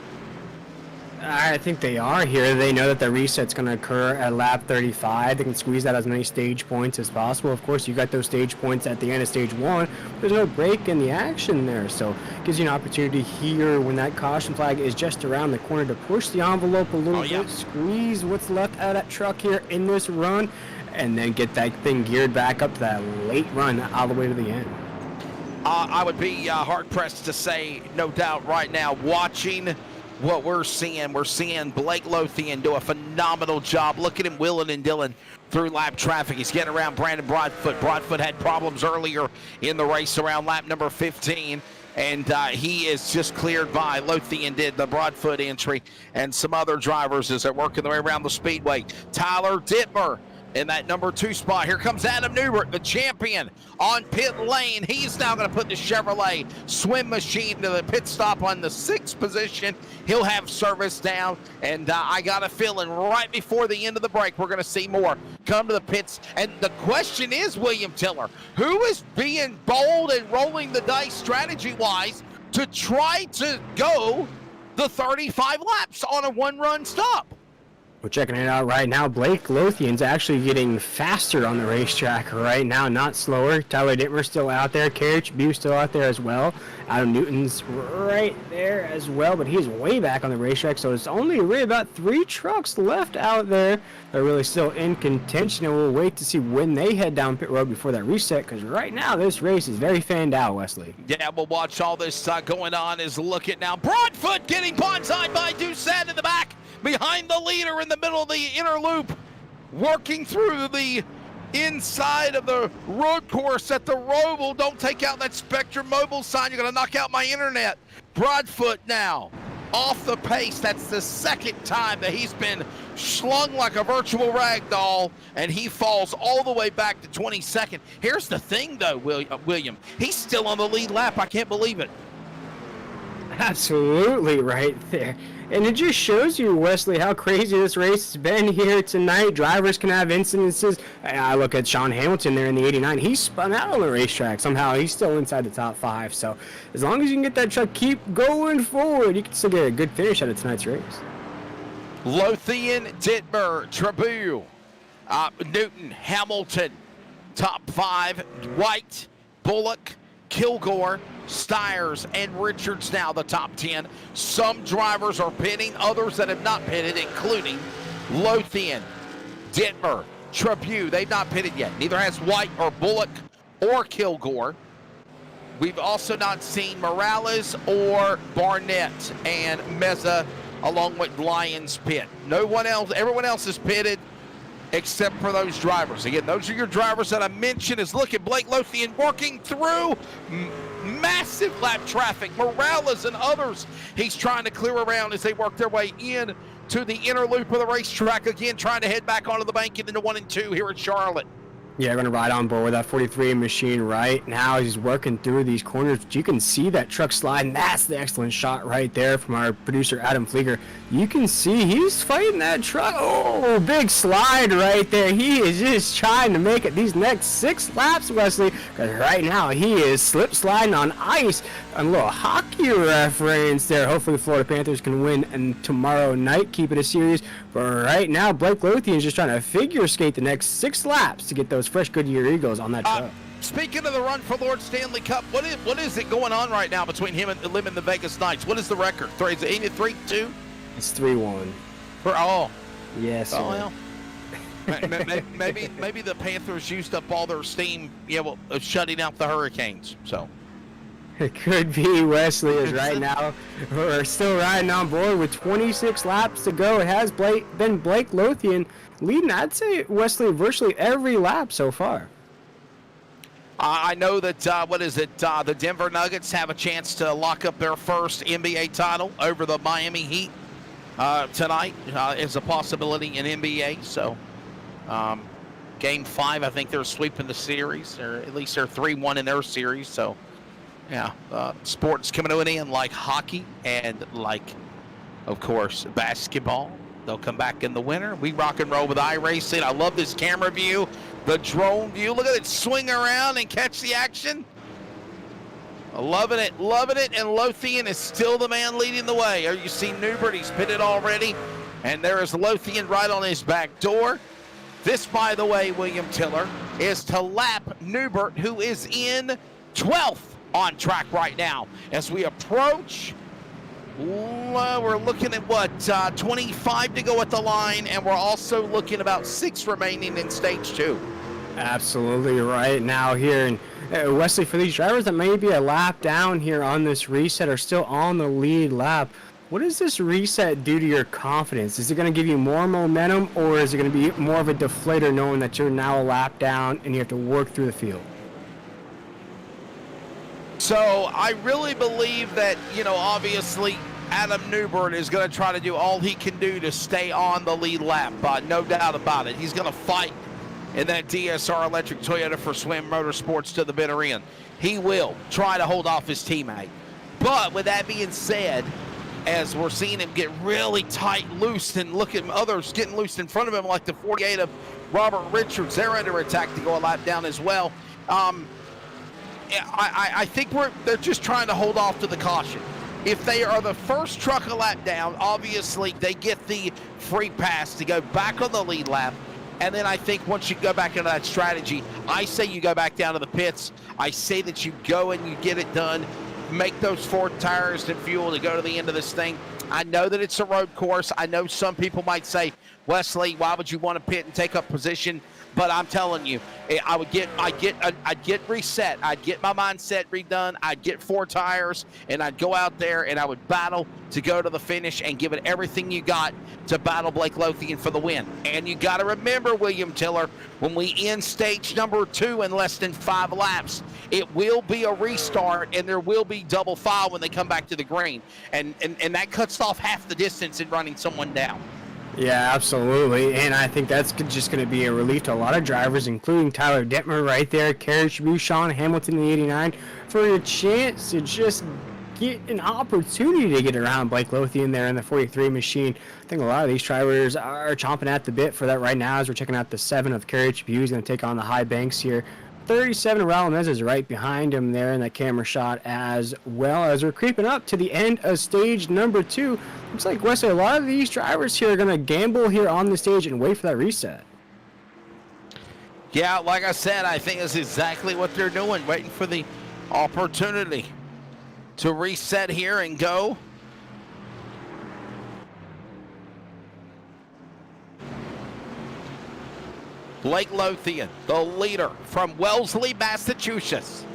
I think they are here. They know that the reset's going to occur at lap 35. They can squeeze out as many stage points as possible. Of course, you got those stage points at the end of stage 1. There's no break in the action there, so it gives you an opportunity here when that caution flag is just around the corner to push the envelope a little bit, squeeze what's left out of that truck here in this run, and then get that thing geared back up to that late run all the way to the end. I would be hard-pressed to say, no doubt right now, watching what we're seeing Blake Lothian do a phenomenal job. Look at him willing and Dylan through lap traffic. He's getting around Brandon Broadfoot. Broadfoot had problems earlier in the race around lap number 15, and he is just cleared by. Lothian did the Broadfoot entry, and some other drivers as they're working their way around the speedway. Tyler Dittmer in that number 2 spot. Here comes Adam Newbert, the champion, on pit lane. He's now going to put the Chevrolet swim machine to the pit stop on the 6th position. He'll have service down, and I got a feeling right before the end of the break, we're going to see more come to the pits. And the question is, William Tiller, who is being bold and rolling the dice strategy-wise to try to go the 35 laps on a 1-run stop? We're checking it out right now. Blake Lothian's actually getting faster on the racetrack right now, not slower. Tyler Dittmer's still out there. Kerry Chabu's still out there as well. Adam Newton's right there as well, but he's way back on the racetrack, so it's only really about 3 trucks left out there. They're really still in contention, and we'll wait to see when they head down pit road before that reset, because right now this race is very fanned out, Wesley. Yeah, we'll watch all this going on. Is look at now. Broadfoot getting bonsai'd by Doucette in the back, behind the leader in the middle of the inner loop, working through the inside of the road course at the Roval. Don't take out that Spectrum Mobile sign. You're going to knock out my internet. Broadfoot now off the pace. That's the 2nd time that he's been slung like a virtual rag doll, and he falls all the way back to 22nd. Here's the thing, though, William. He's still on the lead lap. I can't believe it. Absolutely right there. And it just shows you, Wesley, how crazy this race has been here tonight. Drivers can have incidences. I look at Sean Hamilton there in the 89. He spun out on the racetrack. Somehow he's still inside the top 5. So as long as you can get that truck keep going forward, you can still get a good finish out of tonight's race. Lothian, Dittmer, Chabu, Newton, Hamilton, top 5. White, Bullock, Kilgore, Stiers, and Richards now the top 10. Some drivers are pitting, others that have not pitted, including Lothian, Dittmer, Chabu. They've not pitted yet. Neither has White or Bullock or Kilgore. We've also not seen Morales or Barnett and Meza along with Lyons pit. No one else, everyone else is pitted except for those drivers. Again, those are your drivers that I mentioned. Is look at Blake Lothian working through massive lap traffic. Morales and others he's trying to clear around as they work their way in to the inner loop of the racetrack, again trying to head back onto the bank into 1 and 2 here at Charlotte. Yeah, we're going to ride on board with that 43 machine right now. He's working through these corners. You can see that truck sliding. That's the excellent shot right there from our producer, Adam Flieger. You can see he's fighting that truck. Oh, big slide right there. He is just trying to make it these next 6 laps, Wesley, because right now he is slip sliding on ice. A little hockey reference there. Hopefully the Florida Panthers can win and tomorrow night, keep it a series. But right now, Blake Lothian is just trying to figure skate the next 6 laps to get those fresh Goodyear Eagles on that truck. Speaking of the run for Lord Stanley Cup, what is it going on right now between him and the Vegas Knights? What is the record? Is it 3-2? It's 3-1. Yes, sir. well. maybe the Panthers used up all their steam, shutting out the Hurricanes. So It could be. Wesley is right now. We're still riding on board with 26 laps to go. It has been Blake Lothian leading, I'd say, Wesley, virtually every lap so far. I know that, the Denver Nuggets have a chance to lock up their first NBA title over the Miami Heat tonight. Is a possibility in NBA. So Game 5, I think they're sweeping the series, or at least they're 3-1 in their series. So, yeah, sports coming to an end like hockey and like, of course, basketball. They'll come back in the winter. We rock and roll with iRacing. I love this camera view, the drone view. Look at it swing around and catch the action. Loving it. And Lothian is still the man leading the way. You see Newbert, he's pitted already. And there is Lothian right on his back door. This, by the way, William Tiller, is to lap Newbert, who is in 12th on track right now. As we approach, we're looking at 25 to go at the line, and we're also looking about 6 remaining in stage 2. Absolutely right now here. And Wesley, for these drivers that may be a lap down here on this reset are still on the lead lap, what does this reset do to your confidence? Is it going to give you more momentum, or is it going to be more of a deflator knowing that you're now a lap down and you have to work through the field? So I really believe that, obviously Adam Newbert is going to try to do all he can do to stay on the lead lap. No doubt about it. He's going to fight in that DSR electric Toyota for Swim Motorsports to the bitter end. He will try to hold off his teammate. But with that being said, as we're seeing him get really tight, loose, and look at others getting loose in front of him, like the 48 of Robert Richards, they're under attack to go a lap down as well. I think they're just trying to hold off to the caution. If they are the first truck a lap down, obviously they get the free pass to go back on the lead lap. And then I think once you go back into that strategy, I say you go back down to the pits. I say that you go and you get it done. Make those 4 tires and fuel to go to the end of this thing. I know that it's a road course. I know some people might say, Wesley, why would you want to pit and take up position? But I'm telling you, I'd get reset. I'd get my mindset redone. I'd get 4 tires, and I'd go out there and I would battle to go to the finish and give it everything you got to battle Blake Lothian for the win. And you got to remember, William Tiller, when we end stage number 2 in less than 5 laps, it will be a restart, and there will be double file when they come back to the green. And that cuts off half the distance in running someone down. Yeah, absolutely, and I think that's just going to be a relief to a lot of drivers, including Tyler Detmer right there, Carriage Sean Hamilton in the 89, for a chance to just get an opportunity to get around Blake Lothian there in the 43 machine. I think a lot of these drivers are chomping at the bit for that right now as we're checking out the 7 of Carriage He's going to take on the high banks here. 37 Ralamez is right behind him there in that camera shot, as well as we're creeping up to the end of stage number 2. Looks like, Wesley, a lot of these drivers here are going to gamble here on the stage and wait for that reset. Yeah, like I said, I think that's exactly what they're doing, waiting for the opportunity to reset here and go. Blake Lothian, the leader from Wellesley, Massachusetts.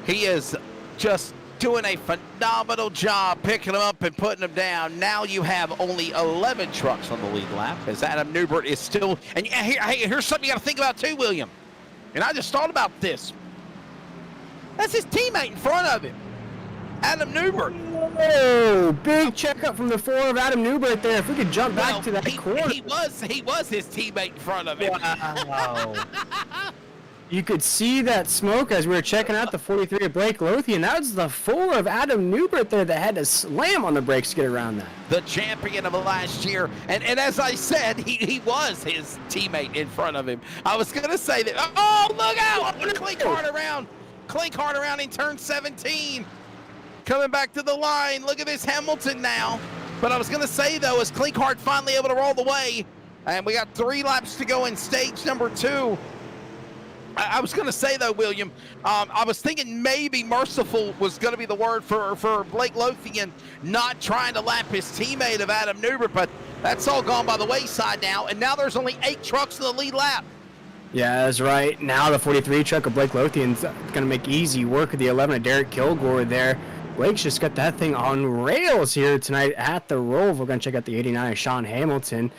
He is just doing a phenomenal job picking them up and putting them down. Now you have only 11 trucks on the lead lap as Adam Newbert is still. And here's something you got to think about too, William. And I just thought about this. That's his teammate in front of him, Adam Newbert. Whoa, big checkup from the 4 of Adam Newbert there. If we could jump back to that corner. He was his teammate in front of him. Wow. You could see that smoke as we were checking out the 43 of Blake Lothian. That was the 4 of Adam Newbert there that had to slam on the brakes to get around that. The champion of last year. And as I said, he was his teammate in front of him. I was going to say that. Oh, look out. Clink hard around in turn 17. Coming back to the line. Look at this Hamilton now. But I was going to say, though, is Clinkhart finally able to roll the way? And we got 3 laps to go in stage number 2. I was going to say, though, William, I was thinking maybe merciful was going to be the word for Blake Lothian not trying to lap his teammate of Adam Newbert, but that's all gone by the wayside now, and now there's only 8 trucks in the lead lap. Yeah, that's right. Now the 43 truck of Blake Lothian's going to make easy work of the 11 of Derek Kilgore there. Blake's just got that thing on rails here tonight at the Roval. We're going to check out the 89 of Sean Hamilton.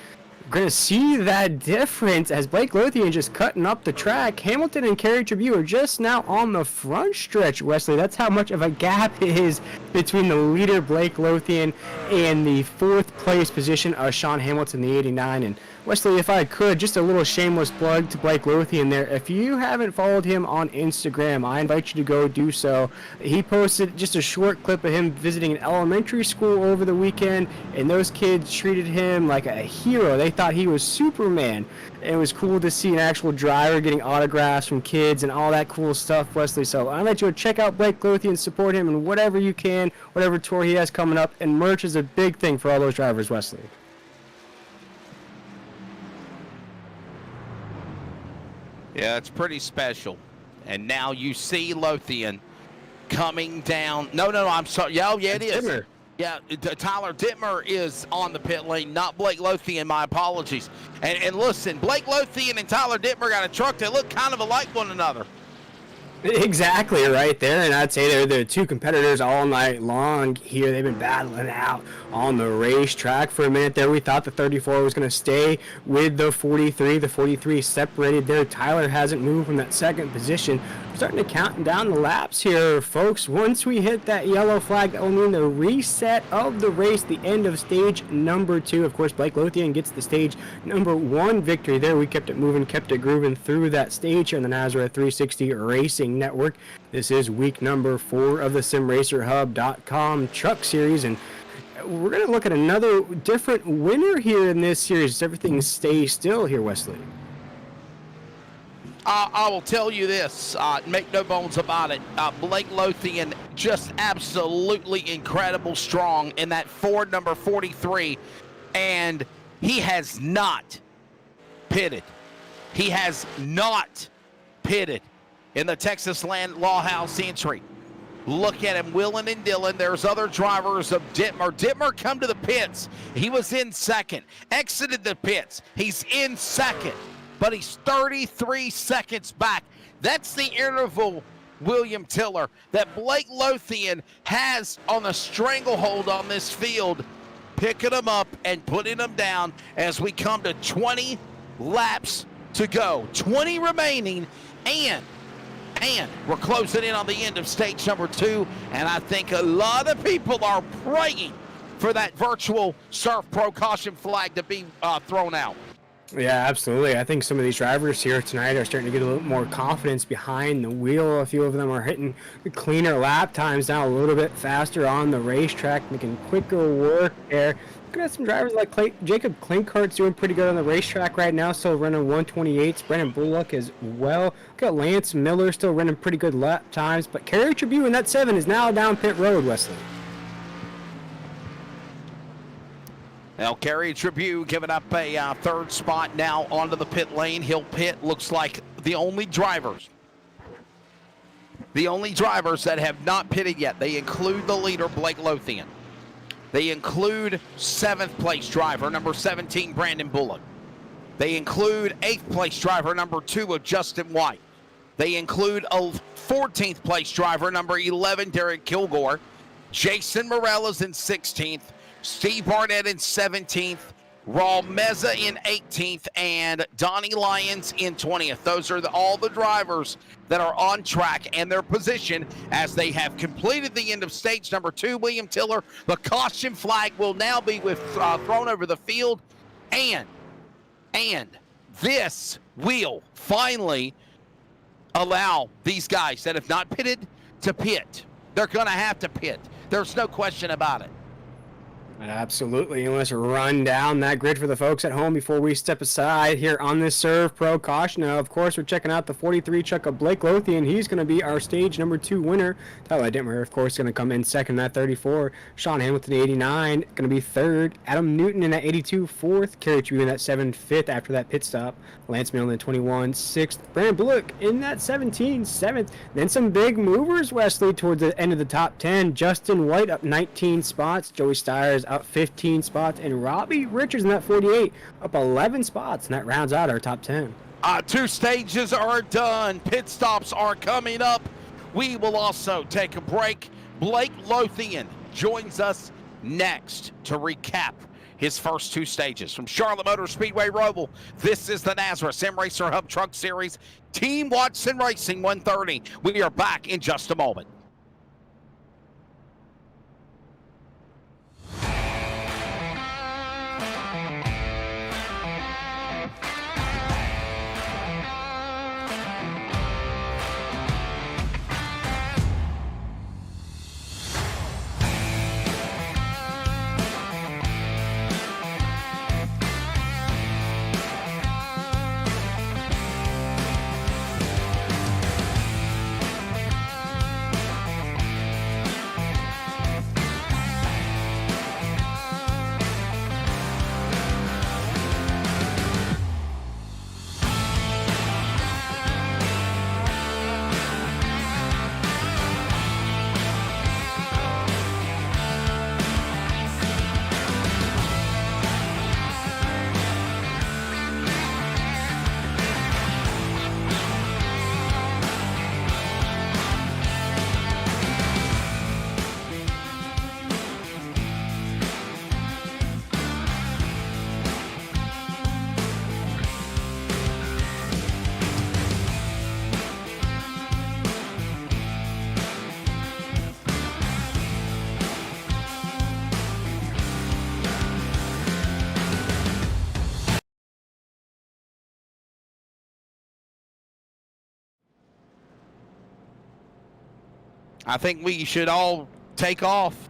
We're going to see that difference as Blake Lothian just cutting up the track. Hamilton and Kerry Tribute are just now on the front stretch, Wesley. That's how much of a gap it is between the leader, Blake Lothian, and the 4th place position of Sean Hamilton, the 89. And Wesley, if I could, just a little shameless plug to Blake Lothian there. If you haven't followed him on Instagram, I invite you to go do so. He posted just a short clip of him visiting an elementary school over the weekend, and those kids treated him like a hero. They thought he was Superman. It was cool to see an actual driver getting autographs from kids and all that cool stuff, Wesley. So I invite you to check out Blake Lothian, support him in whatever you can, whatever tour he has coming up, and merch is a big thing for all those drivers, Wesley. Yeah, it's pretty special. And now you see Lothian coming down. No, I'm sorry. Yeah, it is. Dittmer. Yeah, Tyler Dittmer is on the pit lane, not Blake Lothian. My apologies. And listen, Blake Lothian and Tyler Dittmer got a truck that look kind of alike one another. Exactly right there, and I'd say they're the 2 competitors all night long here. They've been battling out on the racetrack for a minute there. We thought the 34 was going to stay with the 43. The 43 separated there. Tyler hasn't moved from that 2nd position. We're starting to count down the laps here, folks. Once we hit that yellow flag, that will mean the reset of the race, the end of stage number 2. Of course, Blake Lothian gets the stage number 1 victory there. We kept it moving, kept it grooving through that stage here in the Nazareth 360 Racing Network. This is week number 4 of the SimRacerHub.com Truck Series, and we're going to look at another different winner here in this series. Everything stays still here, Wesley. I will tell you this, make no bones about it. Blake Lothian just absolutely incredible strong in that Ford number 43, and he has not pitted. He has not pitted in the Texas Land Law House entry. Look at him, willing and dealing. There's other drivers of Dittmer. Dittmer come to the pits. He was in 2nd, exited the pits. He's in 2nd, but he's 33 seconds back. That's the interval, William Tiller, that Blake Lothian has on the stranglehold on this field, picking them up and putting them down as we come to 20 laps to go. 20 remaining, and we're closing in on the end of stage number 2, and I think a lot of people are praying for that virtual Surf Pro caution flag to be thrown out. Yeah, absolutely. I think some of these drivers here tonight are starting to get a little more confidence behind the wheel. A few of them are hitting cleaner lap times now, a little bit faster on the racetrack, making quicker work there. Looking at some drivers like Jacob Klinkhart's doing pretty good on the racetrack right now, still running 128s. Brennan Bullock as well. Look at Lance Miller still running pretty good lap times, but Kerry Tribute in that 7 is now down pit road, Wesley. Now, Kerry Tribute giving up a 3rd spot now onto the pit lane. He'll pit, looks like the only drivers that have not pitted yet. They include the leader, Blake Lothian. They include 7th place driver, number 17, Brandon Bullock. They include 8th place driver, number 2 of Justin White. They include a 14th place driver, number 11, Derek Kilgore. Jason Morales in 16th. Steve Barnett in 17th, Raul Meza in 18th, and Donnie Lyons in 20th. Those are all the drivers that are on track and their position as they have completed the end of stage number 2. William Tiller, the caution flag will now be thrown over the field, and this will finally allow these guys that have not pitted to pit. They're going to have to pit. There's no question about it. Absolutely. And let's run down that grid for the folks at home before we step aside here on this Serve Pro Caution. Now, of course, we're checking out the 43 truck of Blake Lothian. He's going to be our stage number 2 winner. Tyler Dittmer, of course, going to come in second in that 34. Sean Hamilton, 89, going to be third. Adam Newton in that 82, fourth. Kerry True in that 7, fifth after that pit stop. Lance Milne in 21, sixth. Brandon Bullock in that 17, seventh. Then some big movers, Wesley, towards the end of the top 10. Justin White up 19 spots. Joey Stires up 15 spots, and Robbie Richards in that 48 up 11 spots, and that rounds out our top 10. 2 stages are done. Pit stops are coming up. We will also take a break. Blake Lothian joins us next to recap his first 2 stages. From Charlotte Motor Speedway Roval, this is the Nazareth Sim Racer Hub Truck Series, Team Watson Racing 130. We are back in just a moment. I think we should all take off.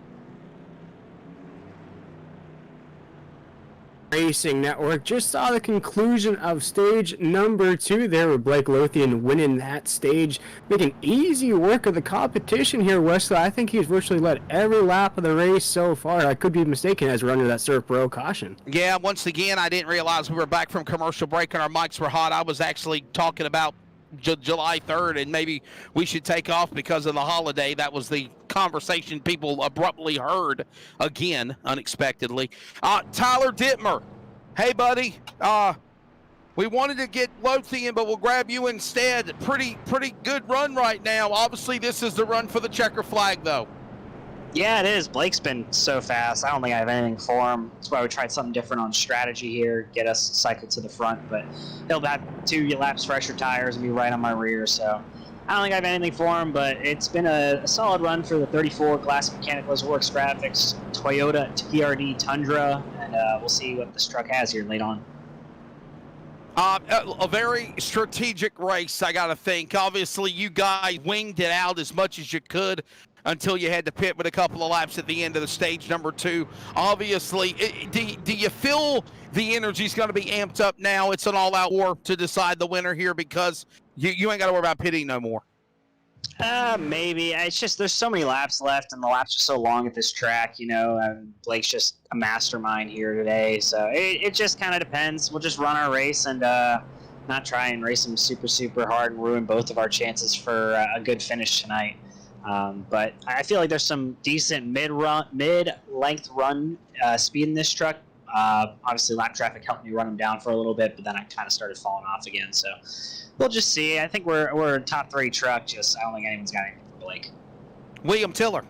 Racing Network just saw the conclusion of stage number 2 there with Blake Lothian winning that stage, making easy work of the competition here, Wesley. I think he's virtually led every lap of the race so far. I could be mistaken as we're under that Serve Pro Caution. Yeah, once again, I didn't realize we were back from commercial break and our mics were hot. I was actually talking about July 3rd, and maybe we should take off because of the holiday. That was the conversation people abruptly heard again, unexpectedly. Tyler Dittmer, hey, buddy. We wanted to get Lothian, but we'll grab you instead. Pretty good run right now. Obviously, this is the run for the checker flag, though. Yeah, it is. Blake's been so fast. I don't think I have anything for him. That's why we tried something different on strategy here, get us cycled to the front. But he'll have 2 laps fresher tires and be right on my rear. So I don't think I have anything for him, but it's been a solid run for the 34 Glass Mechanicals Works Graphics Toyota TRD Tundra, and we'll see what this truck has here late on. A very strategic race, I got to think. Obviously, you guys winged it out as much as you could until you had to pit with a couple of laps at the end of the stage number 2. Obviously, do you feel the energy's going to be amped up now? It's an all-out war to decide the winner here because you ain't got to worry about pitting no more. Maybe. It's just there's so many laps left, and the laps are so long at this track, you know. And Blake's just a mastermind here today, so it just kind of depends. We'll just run our race and not try and race him super hard and ruin both of our chances for a good finish tonight. But I feel like there's some decent mid-length run speed in this truck. Obviously, lap traffic helped me run him down for a little bit, but then I kind of started falling off again. So we'll just see. I think we're a top 3 truck. I don't think anyone's got anything for Blake. William Tiller.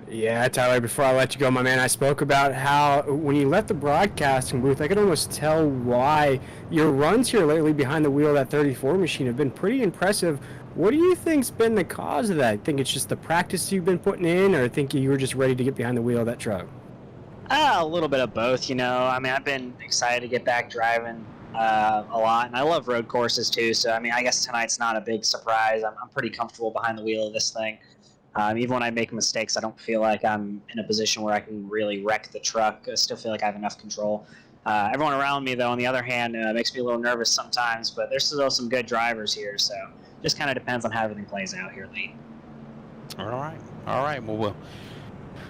Yeah, Tyler, before I let you go, my man, I spoke about how when you left the broadcasting booth, I could almost tell why your runs here lately behind the wheel of that 34 machine have been pretty impressive. What do you think's been the cause of that? Think it's just the practice you've been putting in, or think you were just ready to get behind the wheel of that truck? A little bit of both, you know. I mean, I've been excited to get back driving a lot, and I love road courses too. So, I mean, I guess tonight's not a big surprise. I'm pretty comfortable behind the wheel of this thing. Even when I make mistakes, I don't feel like I'm in a position where I can really wreck the truck. I still feel like I have enough control. Everyone around me, though, on the other hand, makes me a little nervous sometimes, but there's still some good drivers here, so just kind of depends on how everything plays out here late. All right. Well,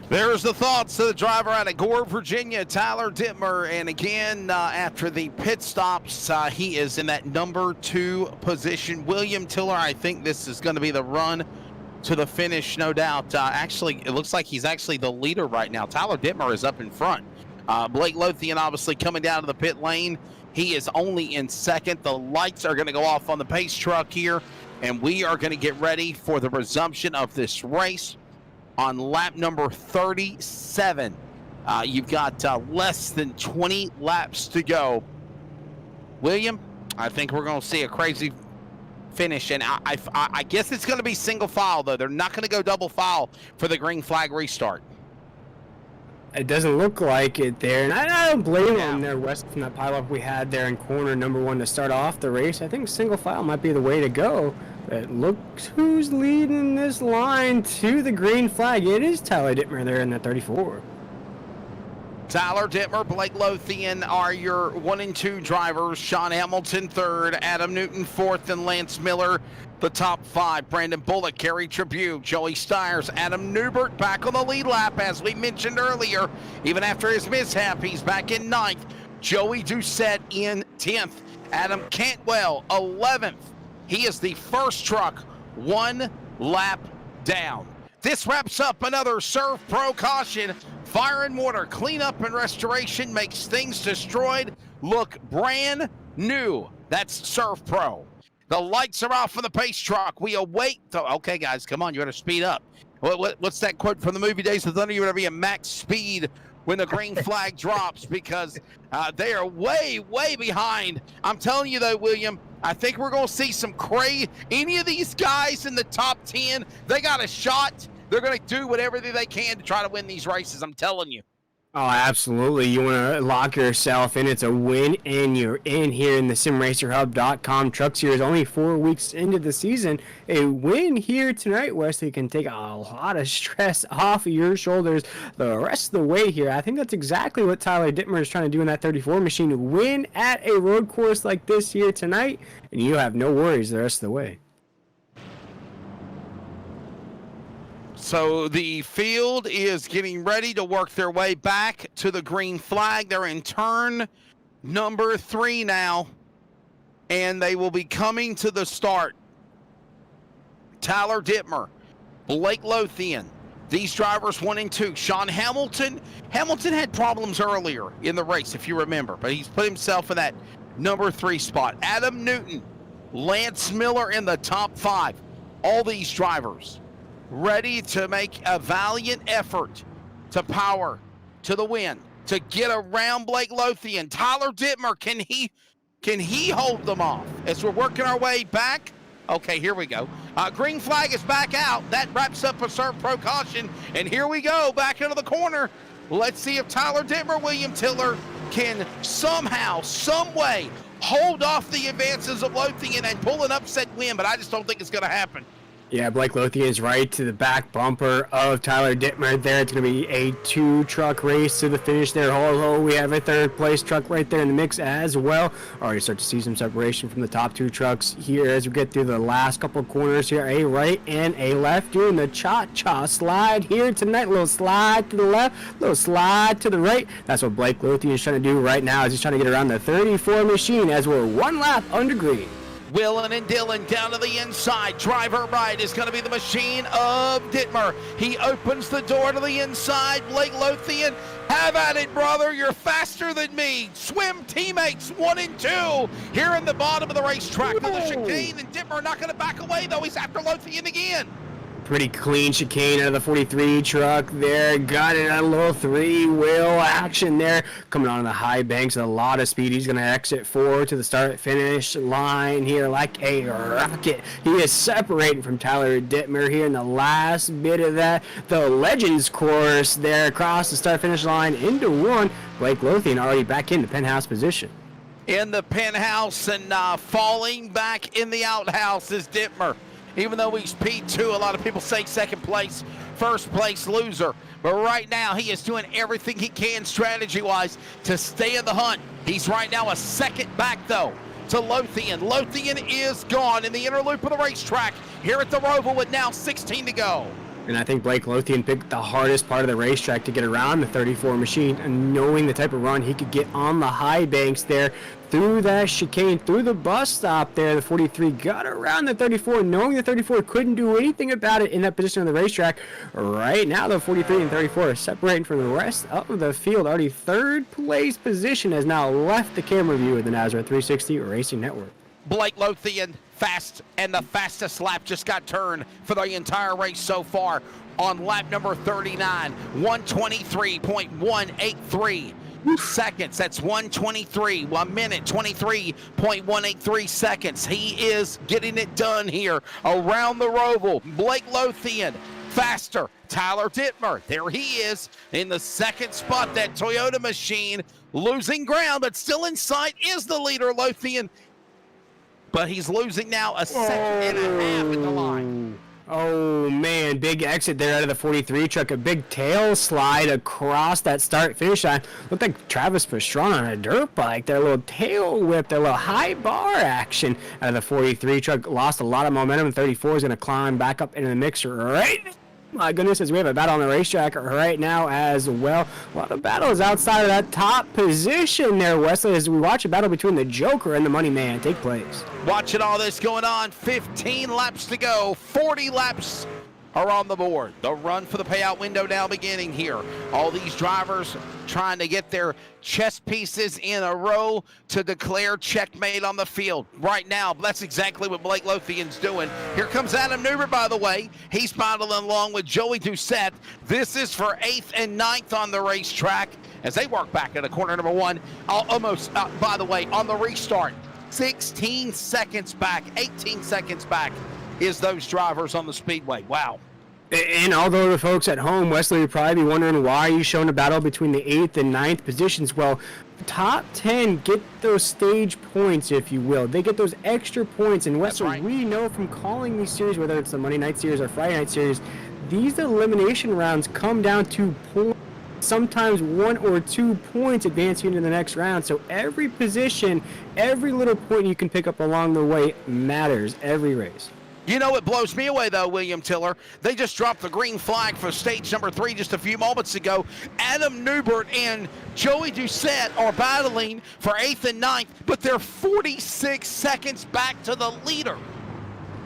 there's the thoughts of the driver out of Gore, Virginia, Tyler Dittmer. And again, after the pit stops, he is in that number 2 position. William Tiller, I think this is going to be the run to the finish, no doubt. Actually, it looks like he's actually the leader right now. Tyler Dittmer is up in front. Blake Lothian obviously coming down to the pit lane. He is only in second. The lights are going to go off on the pace truck here, and we are going to get ready for the resumption of this race on lap number 37. You've got less than 20 laps to go. William, I think we're going to see a crazy finish, and I guess it's going to be single file, though. They're not going to go double file for the green flag restart. It doesn't look like it there, and I don't blame them there, West, from that pileup we had there in corner number 1 to start off the race. I think single file might be the way to go. But look who's leading this line to the green flag. It is Tyler Dittmer there in the 34. Tyler Dittmer, Blake Lothian are your 1 and 2 drivers. Sean Hamilton 3rd, Adam Newton 4th, and Lance Miller the top 5. Brandon Bullock, Kerry Tribute, Joey Stiers, Adam Newbert back on the lead lap, as we mentioned earlier. Even after his mishap, he's back in 9th. Joey Doucette in 10th. Adam Cantwell 11th. He is the first truck 1 lap down. This wraps up another Serve Pro caution. Fire and water cleanup and restoration makes things destroyed look brand new. That's Serve Pro. The lights are off for the pace truck. We await. Okay, guys, come on. You got to speed up. What's that quote from the movie Days of Thunder? You got to be at max speed when the green flag drops, because they are way, way behind. I'm telling you, though, William, I think we're going to see some crazy. Any of these guys in the top 10, they got a shot. They're going to do whatever they can to try to win these races. I'm telling you. Oh, absolutely. You want to lock yourself in. It's a win, and you're in here in the SimRacerHub.com Truck Series. Only 4 weeks into the season. A win here tonight, Wesley, can take a lot of stress off of your shoulders the rest of the way here. I think that's exactly what Tyler Dittmer is trying to do in that 34 machine. Win at a road course like this here tonight, and you have no worries the rest of the way. So the field is getting ready to work their way back to the green flag. They're in turn number 3 now, and they will be coming to the start. Tyler Dittmer, Blake Lothian, these drivers 1 and 2. Sean Hamilton had problems earlier in the race, if you remember, but he's put himself in that number 3 spot. Adam Newton, Lance Miller in the top 5. All these drivers ready to make a valiant effort to power to the win, to get around Blake Lothian. Tyler Dittmer, can he hold them off as we're working our way back? Okay, here we go. Green flag is back out. That wraps up a Serve Pro caution, and here we go, back into the corner. Let's see if Tyler Dittmer, William Tiller, can somehow, some way, hold off the advances of Lothian and pull an upset win, but I just don't think it's going to happen. Yeah, Blake Lothian is right to the back bumper of Tyler Dittmer there. It's going to be a 2-truck race to the finish there. Oh, we have a 3rd place truck right there in the mix as well. Already start to see some separation from the top 2 trucks here as we get through the last couple of corners here. A right and a left, doing the cha-cha slide here tonight. Little slide to the left, little slide to the right. That's what Blake Lothian is trying to do right now, as he's trying to get around the 34 machine as we're 1 lap under green. Willen and Dillon down to the inside. Driver right is going to be the machine of Dittmer. He opens the door to the inside. Blake Lothian, have at it, brother. You're faster than me. Swim teammates 1 and 2 here in the bottom of the racetrack to the chicane. And Dittmer not going to back away, though. He's after Lothian again. Pretty clean chicane out of the 43 truck there. Got it, a little 3-wheel action there. Coming on the high banks, a lot of speed. He's going to exit forward to the start-finish line here like a rocket. He is separating from Tyler Dittmer here in the last bit of that. The Legends course there across the start-finish line into 1. Blake Lothian already back in the penthouse position. In the penthouse and falling back in the outhouse is Dittmer. even though he's P2. A lot of people say second place, first place loser. But right now, he is doing everything he can strategy-wise to stay in the hunt. He's right now a second back, though, to Lothian. Lothian is gone in the inner loop of the racetrack here at the Roval with now 16 to go. And I think Blake Lothian picked the hardest part of the racetrack to get around the 34 machine, and knowing the type of run he could get on the high banks there, through that chicane, through the bus stop there. The 43 got around the 34, knowing the 34 couldn't do anything about it in that position on the racetrack. Right now, the 43 and 34 are separating from the rest of the field. Already third place position has now left the camera view of the Nazareth 360 Racing Network. Blake Lothian fast, and the fastest lap just got turned for the entire race so far on lap number 39, 123.183 seconds. That's 123, 1 minute, 23.183 seconds. He is getting it done here around the Roval. Blake Lothian faster. Tyler Dittmer, there he is in the second spot. That Toyota machine losing ground, but still in sight is the leader, Lothian. But he's losing now a second and a half at the line. Oh man, big exit there out of the 43 truck. A big tail slide across that start finish line. Looked like Travis Pastrana on a dirt bike. Their little tail whip, their little high bar action out of the 43 truck. Lost a lot of momentum. 34 is going to climb back up into the mixer right. My goodness, as we have a battle on the racetrack right now as well. A lot of battles outside of that top position there, Wesley, as we watch a battle between the Joker and the Money Man take place. Watching all this going on, 15 laps to go, 40 laps are on the board. The run for the payout window now beginning here. All these drivers trying to get their chess pieces in a row to declare checkmate on the field. Right now, that's exactly what Blake Lothian's doing. Here comes Adam Newbert, by the way. He's battling along with Joey Doucette. This is for 8th and 9th on the racetrack as they work back into corner number 1. Almost, by the way, on the restart, 16 seconds back, 18 seconds back is those drivers on the speedway. Wow. And although the folks at home, Wesley, would probably be wondering why you showing a battle between the 8th and 9th positions. Well, top 10 get those stage points, if you will. They get those extra points. And Wesley, right. We know from calling these series, whether it's the Monday night series or Friday night series, these elimination rounds come down to points. Sometimes 1 or 2 points advance you into the next round. So every position, every little point you can pick up along the way matters every race. You know what blows me away, though, William Tiller? They just dropped the green flag for stage number 3 just a few moments ago. Adam Newbert and Joey Doucette are battling for 8th and 9th, but they're 46 seconds back to the leader.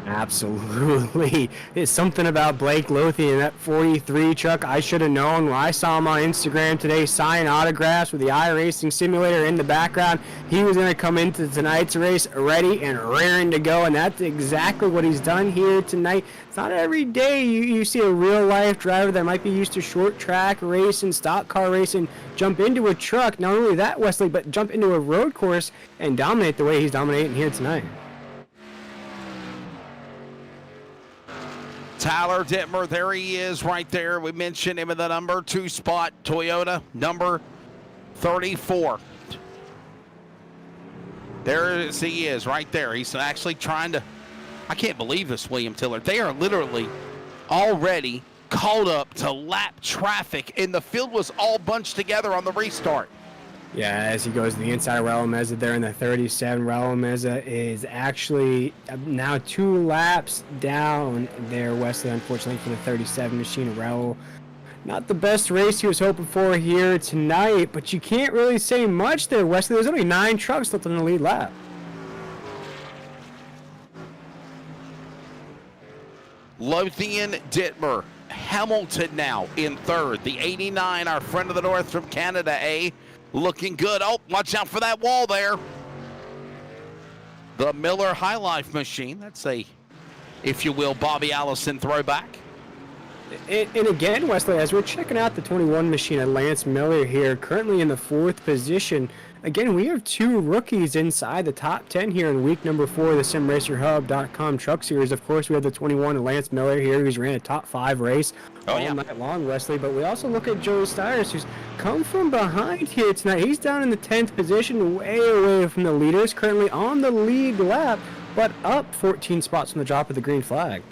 Absolutely. It's something about Blake Lothian, that 43 truck. I should have known when I saw him on Instagram today sign autographs with the iRacing simulator in the background. He was going to come into tonight's race ready and raring to go, and that's exactly what he's done here tonight. It's not every day you see a real-life driver that might be used to short track racing, stock car racing, jump into a truck. Not only that, Wesley, but jump into a road course and dominate the way he's dominating here tonight. Tyler Dittmer, there he is right there. We mentioned him in the number 2 spot, Toyota, number 34. There he is right there. He's actually trying to, I can't believe this, William Tiller. They are literally already caught up to lap traffic, and the field was all bunched together on the restart. Yeah, as he goes to the inside, Raul Meza there in the 37. Raul Meza is actually now 2 laps down there, Wesley, unfortunately, for the 37 machine. Raul, not the best race he was hoping for here tonight, but you can't really say much there, Wesley. There's only 9 trucks left on the lead lap. Lothian, Dittmer, Hamilton now in 3rd. The 89, our friend of the North from Canada, looking good. Oh, watch out for that wall there. The Miller High Life machine. That's a, if you will, Bobby Allison throwback. And again, Wesley, as we're checking out the 21 machine at Lance Miller here, currently in the 4th position. Again, we have 2 rookies inside the top 10 here in week number 4 of the SimRacerHub.com Truck Series. Of course, we have the 21 Lance Miller here, who's ran a top 5 race all night long, Wesley. But we also look at Joey Stiers, who's come from behind here tonight. He's down in the 10th position, way away from the leaders, currently on the lead lap. but up 14 spots from the drop of the green flag.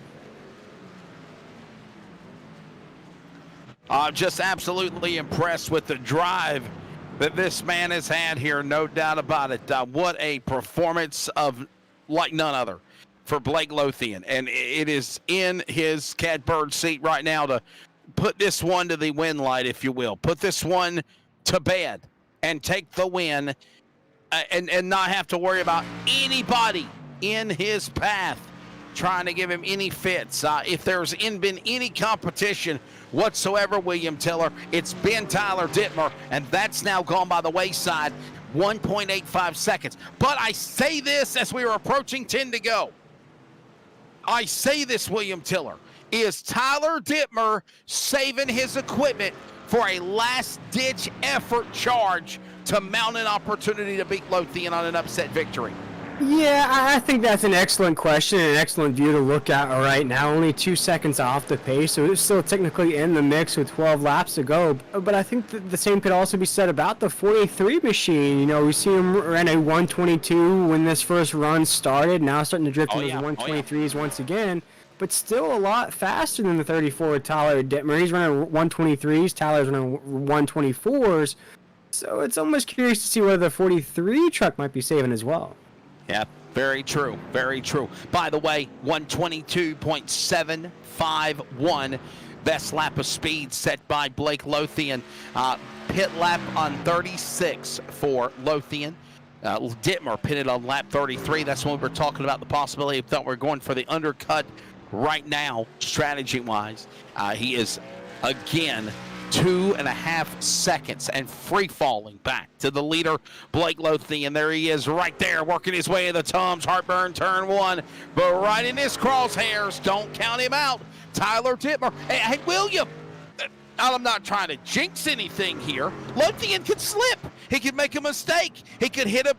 Just absolutely impressed with the drive that this man has had here, no doubt about it. What a performance of like none other for Blake Lothian. And it is in his catbird seat right now to put this one to the win light, if you will. Put this one to bed and take the win and not have to worry about anybody in his path trying to give him any fits. If there's been any competition whatsoever, William Tiller, it's been Tyler Dittmer, and that's now gone by the wayside. 1.85 seconds. But I say this as we are approaching 10 to go. I say this, William Tiller. Is Tyler Dittmer saving his equipment for a last-ditch effort charge to mount an opportunity to beat Lothian on an upset victory? Yeah, I think that's an excellent question and an excellent view to look at right now. Only 2 seconds off the pace, so it's still technically in the mix with 12 laps to go. But I think the same could also be said about the 43 machine. You know, we see him ran a 122 when this first run started. Now starting to drift into the 123s once again. But still a lot faster than the 34 Tyler Dittmer. He's running 123s, Tyler's running 124s. So it's almost curious to see whether the 43 truck might be saving as well. Yeah, very true, very true. By the way, 122.751, best lap of speed set by Blake Lothian. Pit lap on 36 for Lothian. Dittmer pitted on lap 33. That's when we were talking about the possibility of thought we're going for the undercut right now, strategy-wise. He is, again, 2.5 seconds and free-falling back to the leader, Blake Lothian. There he is right there, working his way to the Tums. Heartburn, turn one, but right in his crosshairs. Don't count him out. Tyler Dittmer. Hey, William, I'm not trying to jinx anything here. Lothian could slip. He could make a mistake. He could hit a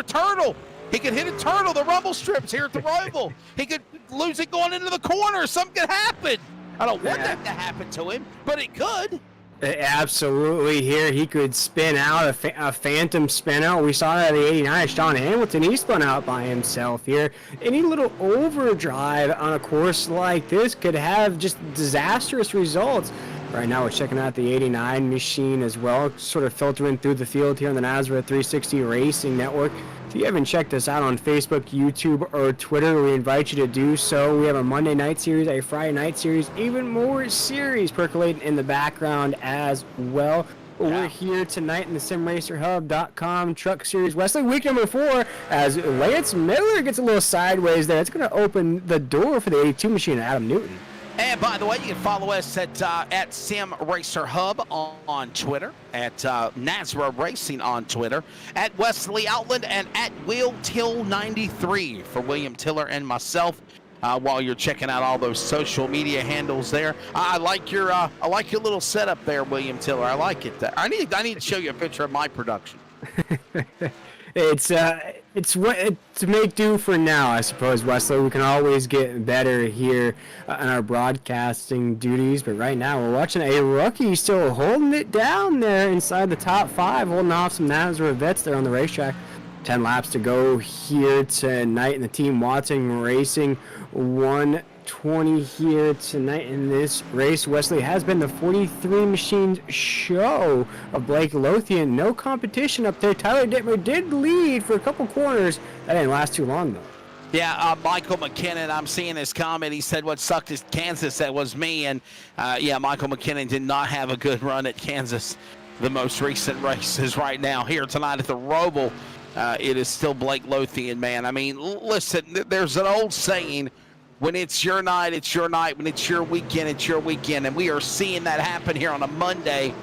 turtle. He could hit a turtle, the rumble strips here at the Roval. He could lose it going into the corner. Something could happen. I don't want that to happen to him, but it could. Absolutely. Here he could spin out a phantom spin out. We saw that at the 89. Sean Hamilton, he spun out by himself here. Any little overdrive on a course like this could have just disastrous results. Right now we're checking out the 89 machine as well, sort of filtering through the field here on the Nazareth 360 Racing Network. If you haven't checked us out on Facebook, YouTube, or Twitter, we invite you to do so. We have a Monday night series, a Friday night series, even more series percolating in the background as well. We're here tonight in the SimRacerHub.com Truck Series Wesley, week number 4, as Lance Miller gets a little sideways there. It's going to open the door for the 82 machine, Adam Newton. And by the way, you can follow us at Sim Racer Hub on Twitter, at Nazra Racing on Twitter, at Wesley Outland, and at Will Till 93 for William Tiller and myself. While you're checking out all those social media handles there, I like your little setup there, William Tiller. I like it. I need to show you a picture of my production. It's what to make do for now, I suppose, Wesley. We can always get better here in our broadcasting duties, but right now we're watching a rookie still holding it down there inside the top 5, holding off some Nazareth vets there on the racetrack. 10 laps to go here tonight in the Team Watson Racing 120 here tonight in this race. Wesley has been the 43 machine's show of Blake Lothian. No competition up there. Tyler Dittmer did lead for a couple corners. That didn't last too long, though. Yeah, Michael McKinnon, I'm seeing his comment. He said what sucked is Kansas. That was me. And, Michael McKinnon did not have a good run at Kansas. The most recent races right now here tonight at the Roval. It is still Blake Lothian, man. I mean, listen, there's an old saying, when it's your night, it's your night. When it's your weekend, it's your weekend. And we are seeing that happen here on a Monday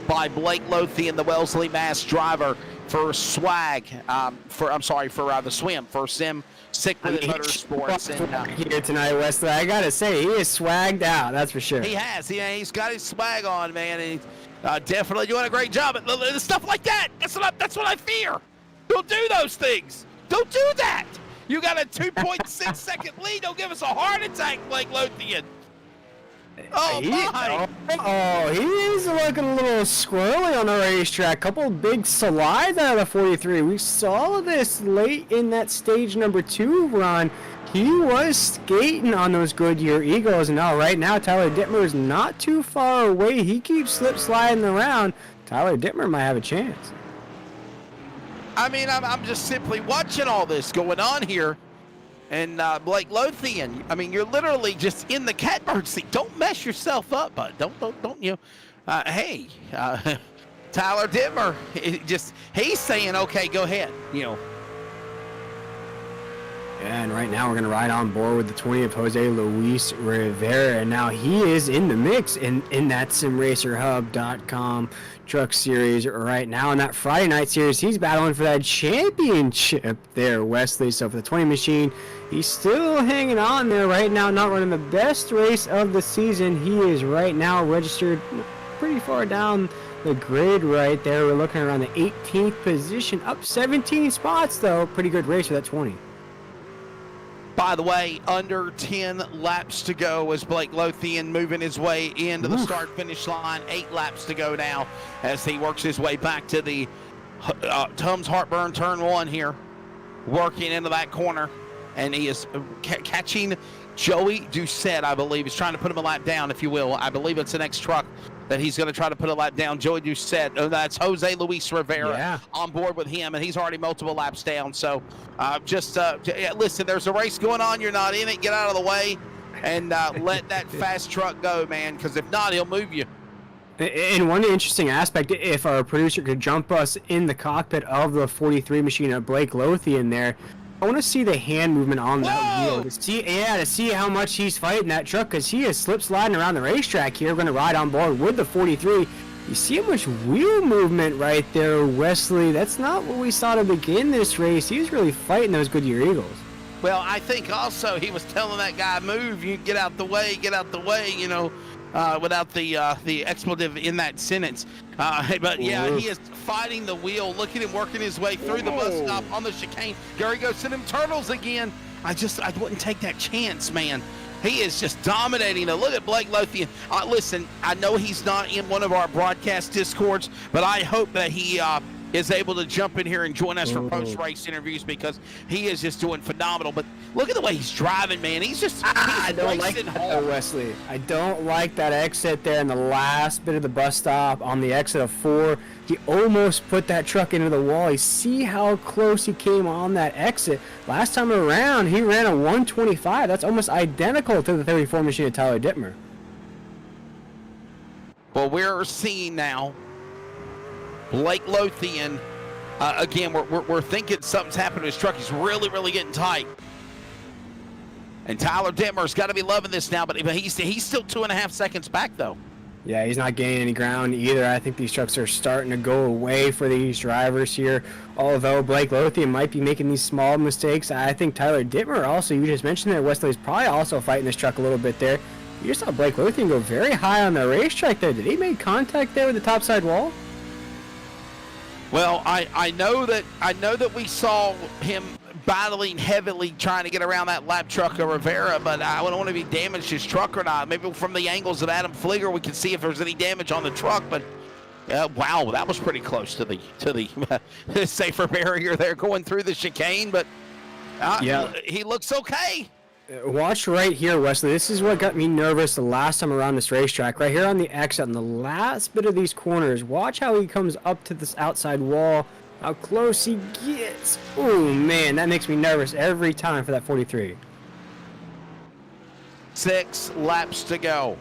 by Blake Lothian, the Wellesley Mass driver for swag, for the swim, for Sim Sick with It Motorsports. And, here tonight, Wesley, I got to say, he is swagged out, that's for sure. He has. He's got his swag on, man. And he's definitely doing a great job. At stuff like that, that's what I fear. Don't do those things. Don't do that. You got a 2.6 second lead. Don't give us a heart attack, Blake Lothian. Oh, my! He is looking a little squirrely on the racetrack. Couple big slides out of the 43. We saw this late in that stage number 2 run. He was skating on those Goodyear Eagles, and right now Tyler Dittmer is not too far away. He keeps slip sliding around. Tyler Dittmer might have a chance. I mean, I'm just simply watching all this going on here. And Blake Lothian, I mean, you're literally just in the catbird seat. Don't mess yourself up, bud. Don't you? Hey, Tyler Dittmer, he's saying, okay, go ahead. And right now we're going to ride on board with the 20 of Jose Luis Rivera. And now he is in the mix in that SimRacerHub.com truck series right now. In that Friday night series, he's battling for that championship there, Wesley. So for the 20 machine, he's still hanging on there right now, not running the best race of the season. He is right now registered pretty far down the grid right there. We're looking around the 18th position, up 17 spots though. Pretty good race for that 20. By the way, under 10 laps to go as Blake Lothian moving his way into the start-finish line. 8 laps to go now as he works his way back to the Tums Heartburn turn 1 here, working into that corner. And he is catching Joey Doucette, I believe. He's trying to put him a lap down, if you will. I believe it's the next truck that he's going to try to put a lap down. Joey Doucette, that's Jose Luis Rivera on board with him, and he's already multiple laps down. So listen, there's a race going on. You're not in it. Get out of the way and let that fast truck go, man, because if not, he'll move you. And one interesting aspect, if our producer could jump us in the cockpit of the 43 machine of Blake Lothian there, I want to see the hand movement on that wheel to see how much he's fighting that truck, because he is slip sliding around the racetrack here. We're going to ride on board with the 43. You see how much wheel movement right there, Wesley. That's not what we saw to begin this race. He was really fighting those Goodyear Eagles. Well, I think also he was telling that guy, move, you get out the way, without the expletive in that sentence. But yeah, he is fighting the wheel. Look at him working his way through the bus stop on the chicane. There he goes to them turtles again. I wouldn't take that chance, man. He is just dominating. Now look at Blake Lothian. Listen, I know he's not in one of our broadcast discords, but I hope that he is able to jump in here and join us for post-race interviews, because he is just doing phenomenal. But look at the way he's driving, man. He's just I don't like that, Wesley. I don't like that exit there in the last bit of the bus stop on the exit of 4. He almost put that truck into the wall. You see how close he came on that exit. Last time around, he ran a 125. That's almost identical to the 34 machine of Tyler Dittmer. Well, we're seeing now Blake Lothian, again, we're thinking something's happened to his truck. He's really, really getting tight. And Tyler Dittmer's got to be loving this now, but he's still 2.5 seconds back, though. Yeah, he's not gaining any ground either. I think these trucks are starting to go away for these drivers here. Although Blake Lothian might be making these small mistakes, I think Tyler Dittmer also, you just mentioned that Wesley's probably also fighting this truck a little bit there. You just saw Blake Lothian go very high on the racetrack there. Did he make contact there with the topside wall? Well, I know that we saw him battling heavily trying to get around that lap truck of Rivera, but I don't want to be damaged his truck or not. Maybe from the angles of Adam Flieger we can see if there's any damage on the truck. But wow, that was pretty close to the safer barrier there going through the chicane. But he looks okay. Watch right here, Wesley. This is what got me nervous the last time around this racetrack. Right here on the exit, on the last bit of these corners. Watch how he comes up to this outside wall. How close he gets. Oh, man, that makes me nervous every time for that 43. 6 laps to go.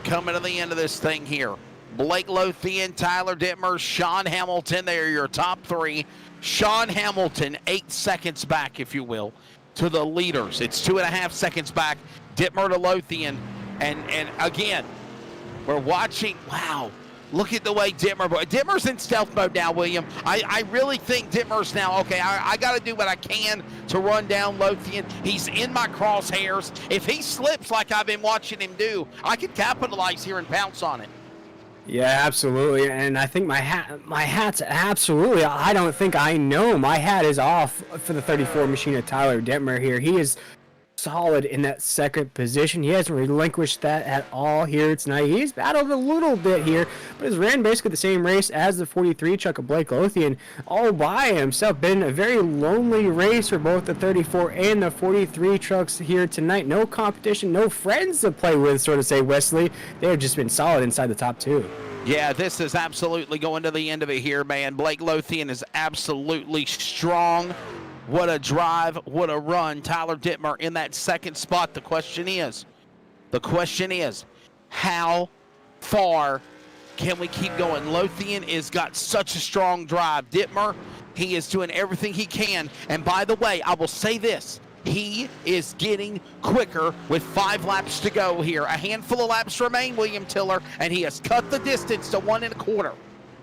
Coming to the end of this thing here. Blake Lothian, Tyler Dittmer, Sean Hamilton. They are your top 3. Sean Hamilton, 8 seconds back, if you will, to the leaders. It's 2.5 seconds back. Dittmer to Lothian. And again, we're watching. Wow. Look at the way Dittmer's in stealth mode now, William. I really think Dittmer's now, okay, I got to do what I can to run down Lothian. He's in my crosshairs. If he slips like I've been watching him do, I could capitalize here and pounce on it. Yeah, absolutely. And I think my hat's absolutely, I don't think I know. My hat is off for the 34 machine of Tyler Dittmer here. He is solid in that second position. He hasn't relinquished that at all here tonight. He's battled a little bit here, but has ran basically the same race as the 43 truck of Blake Lothian all by himself. Been a very lonely race for both the 34 and the 43 trucks here tonight. No competition, no friends to play with, sort of say, Wesley. They have just been solid inside the top two. Yeah, this is absolutely going to the end of it here, man. Blake Lothian is absolutely strong. What a drive, what a run. Tyler Dittmer in that second spot. The question is, how far can we keep going? Lothian has got such a strong drive. Dittmer, he is doing everything he can. And by the way, I will say this. He is getting quicker with 5 laps to go here. A handful of laps remain, William Tiller, and he has cut the distance to 1 1/4.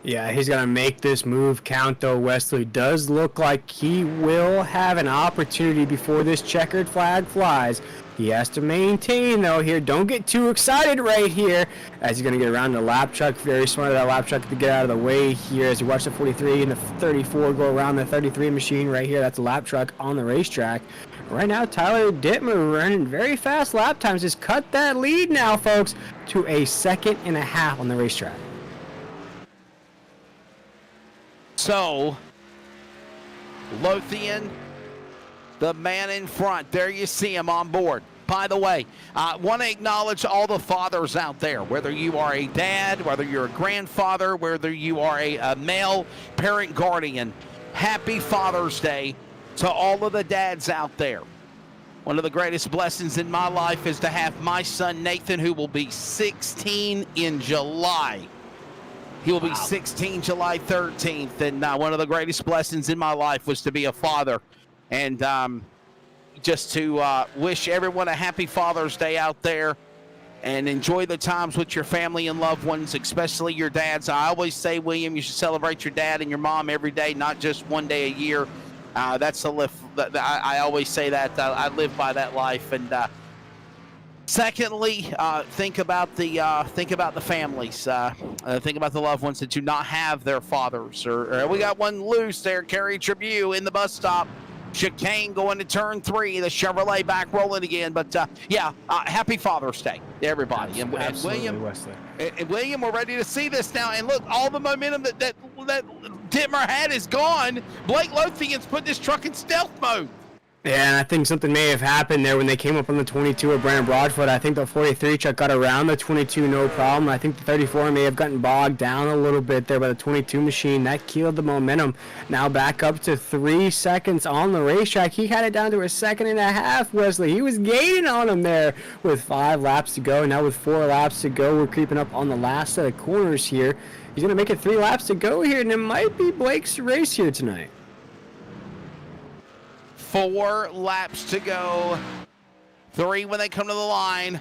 Yeah, he's going to make this move count, though. Wesley does look like he will have an opportunity before this checkered flag flies. He has to maintain, though, here. Don't get too excited right here as he's going to get around the lap truck. Very smart of that lap truck to get out of the way here as you watch the 43 and the 34 go around the 33 machine right here. That's a lap truck on the racetrack. Right now, Tyler Dittmer running very fast lap times. Just cut that lead now, folks, to a 1.5 seconds on the racetrack. So, Lothian, the man in front. There you see him on board. By the way, I want to acknowledge all the fathers out there, whether you are a dad, whether you're a grandfather, whether you are a male parent guardian. Happy Father's Day to all of the dads out there. One of the greatest blessings in my life is to have my son Nathan, who will be 16 in July. He will be 16 July 13th, and one of the greatest blessings in my life was to be a father. And just to wish everyone a happy Father's Day out there, and enjoy the times with your family and loved ones, especially your dads. I always say, William, you should celebrate your dad and your mom every day, not just one day a year. That's a lift. I always say that. I live by that life. And secondly, think about the families. Think about the loved ones that do not have their fathers. Or we got one loose there. Carrie Tribune in the bus stop. Chicane going to turn 3. The Chevrolet back rolling again. But happy Father's Day, everybody. And William, Wesley. And William, we're ready to see this now. And look, all the momentum that Dittmer had is gone. Blake Lothian's put this truck in stealth mode. Yeah, and I think something may have happened there when they came up on the 22 of Brandon Broadfoot. I think the 43 truck got around the 22 no problem. I think the 34 may have gotten bogged down a little bit there by the 22 machine. That killed the momentum. Now back up to 3 seconds on the racetrack. He had it down to a 1.5 seconds, Wesley. He was gaining on him there with 5 laps to go. Now with 4 laps to go, we're creeping up on the last set of corners here. He's going to make it 3 laps to go here, and it might be Blake's race here tonight. 4 laps to go. 3 when they come to the line.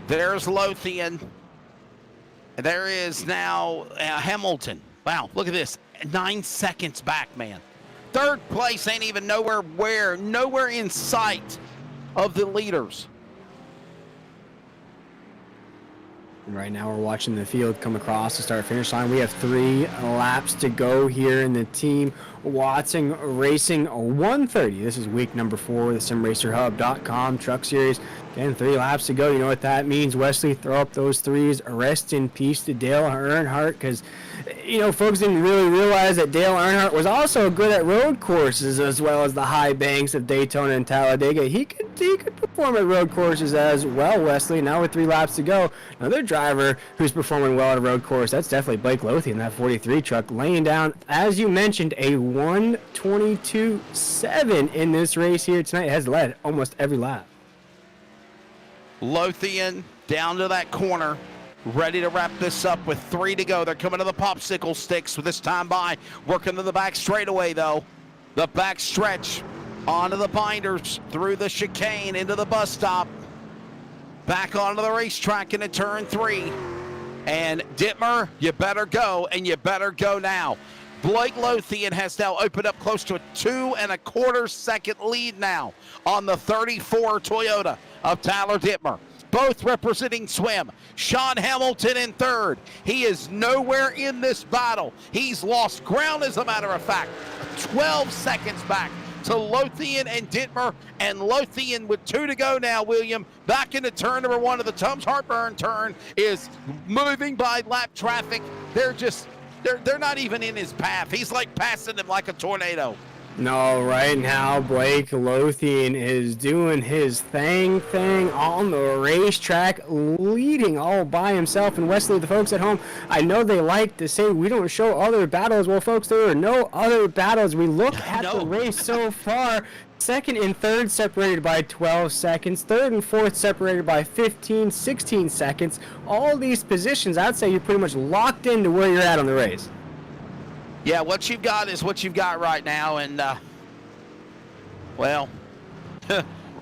There's Lothian. There is now Hamilton. Wow, look at this. 9 seconds back, man. 3rd place ain't even nowhere in sight of the leaders. Right now we're watching the field come across the start-finish line. We have 3 laps to go here in the Team Watson Racing 130. This is week number 4 of the SimRacerHub.com Truck Series. Again, 3 laps to go. You know what that means, Wesley? Throw up those 3s. Rest in peace to Dale Earnhardt, because, you know, folks didn't really realize that Dale Earnhardt was also good at road courses as well as the high banks of Daytona and Talladega. He could perform at road courses as well, Wesley. Now with 3 laps to go, another driver who's performing well at a road course, that's definitely Blake Lothian, that 43 truck, laying down, as you mentioned, a 1:22.7 in this race here tonight. It has led almost every lap. Lothian down to that corner, ready to wrap this up with 3 to go. They're coming to the popsicle sticks with this time by. Working to the back straightaway, though. The back stretch onto the binders, through the chicane, into the bus stop. Back onto the racetrack into turn 3. And Dittmer, you better go, and you better go now. Blake Lothian has now opened up close to a 2 1/4 second lead now on the 34 Toyota of Tyler Dittmer. Both representing Swim. Sean Hamilton in 3rd. He is nowhere in this battle. He's lost ground, as a matter of fact. 12 seconds back to Lothian and Dittmer, and Lothian with 2 to go now, William. Back into turn number 1 of the Tums Heartburn turn is moving by lap traffic. They're not even in his path. He's like passing them like a tornado. No, right now Blake Lothian is doing his thing on the racetrack, leading all by himself. And Wesley, the folks at home, I know they like to say we don't show other battles. Well, folks, there are no other battles. We look at the race so far. Second and third separated by 12 seconds. Third and fourth separated by 15, 16 seconds. All these positions, I'd say you're pretty much locked into where you're at on the race. Yeah, what you've got is what you've got right now, and well,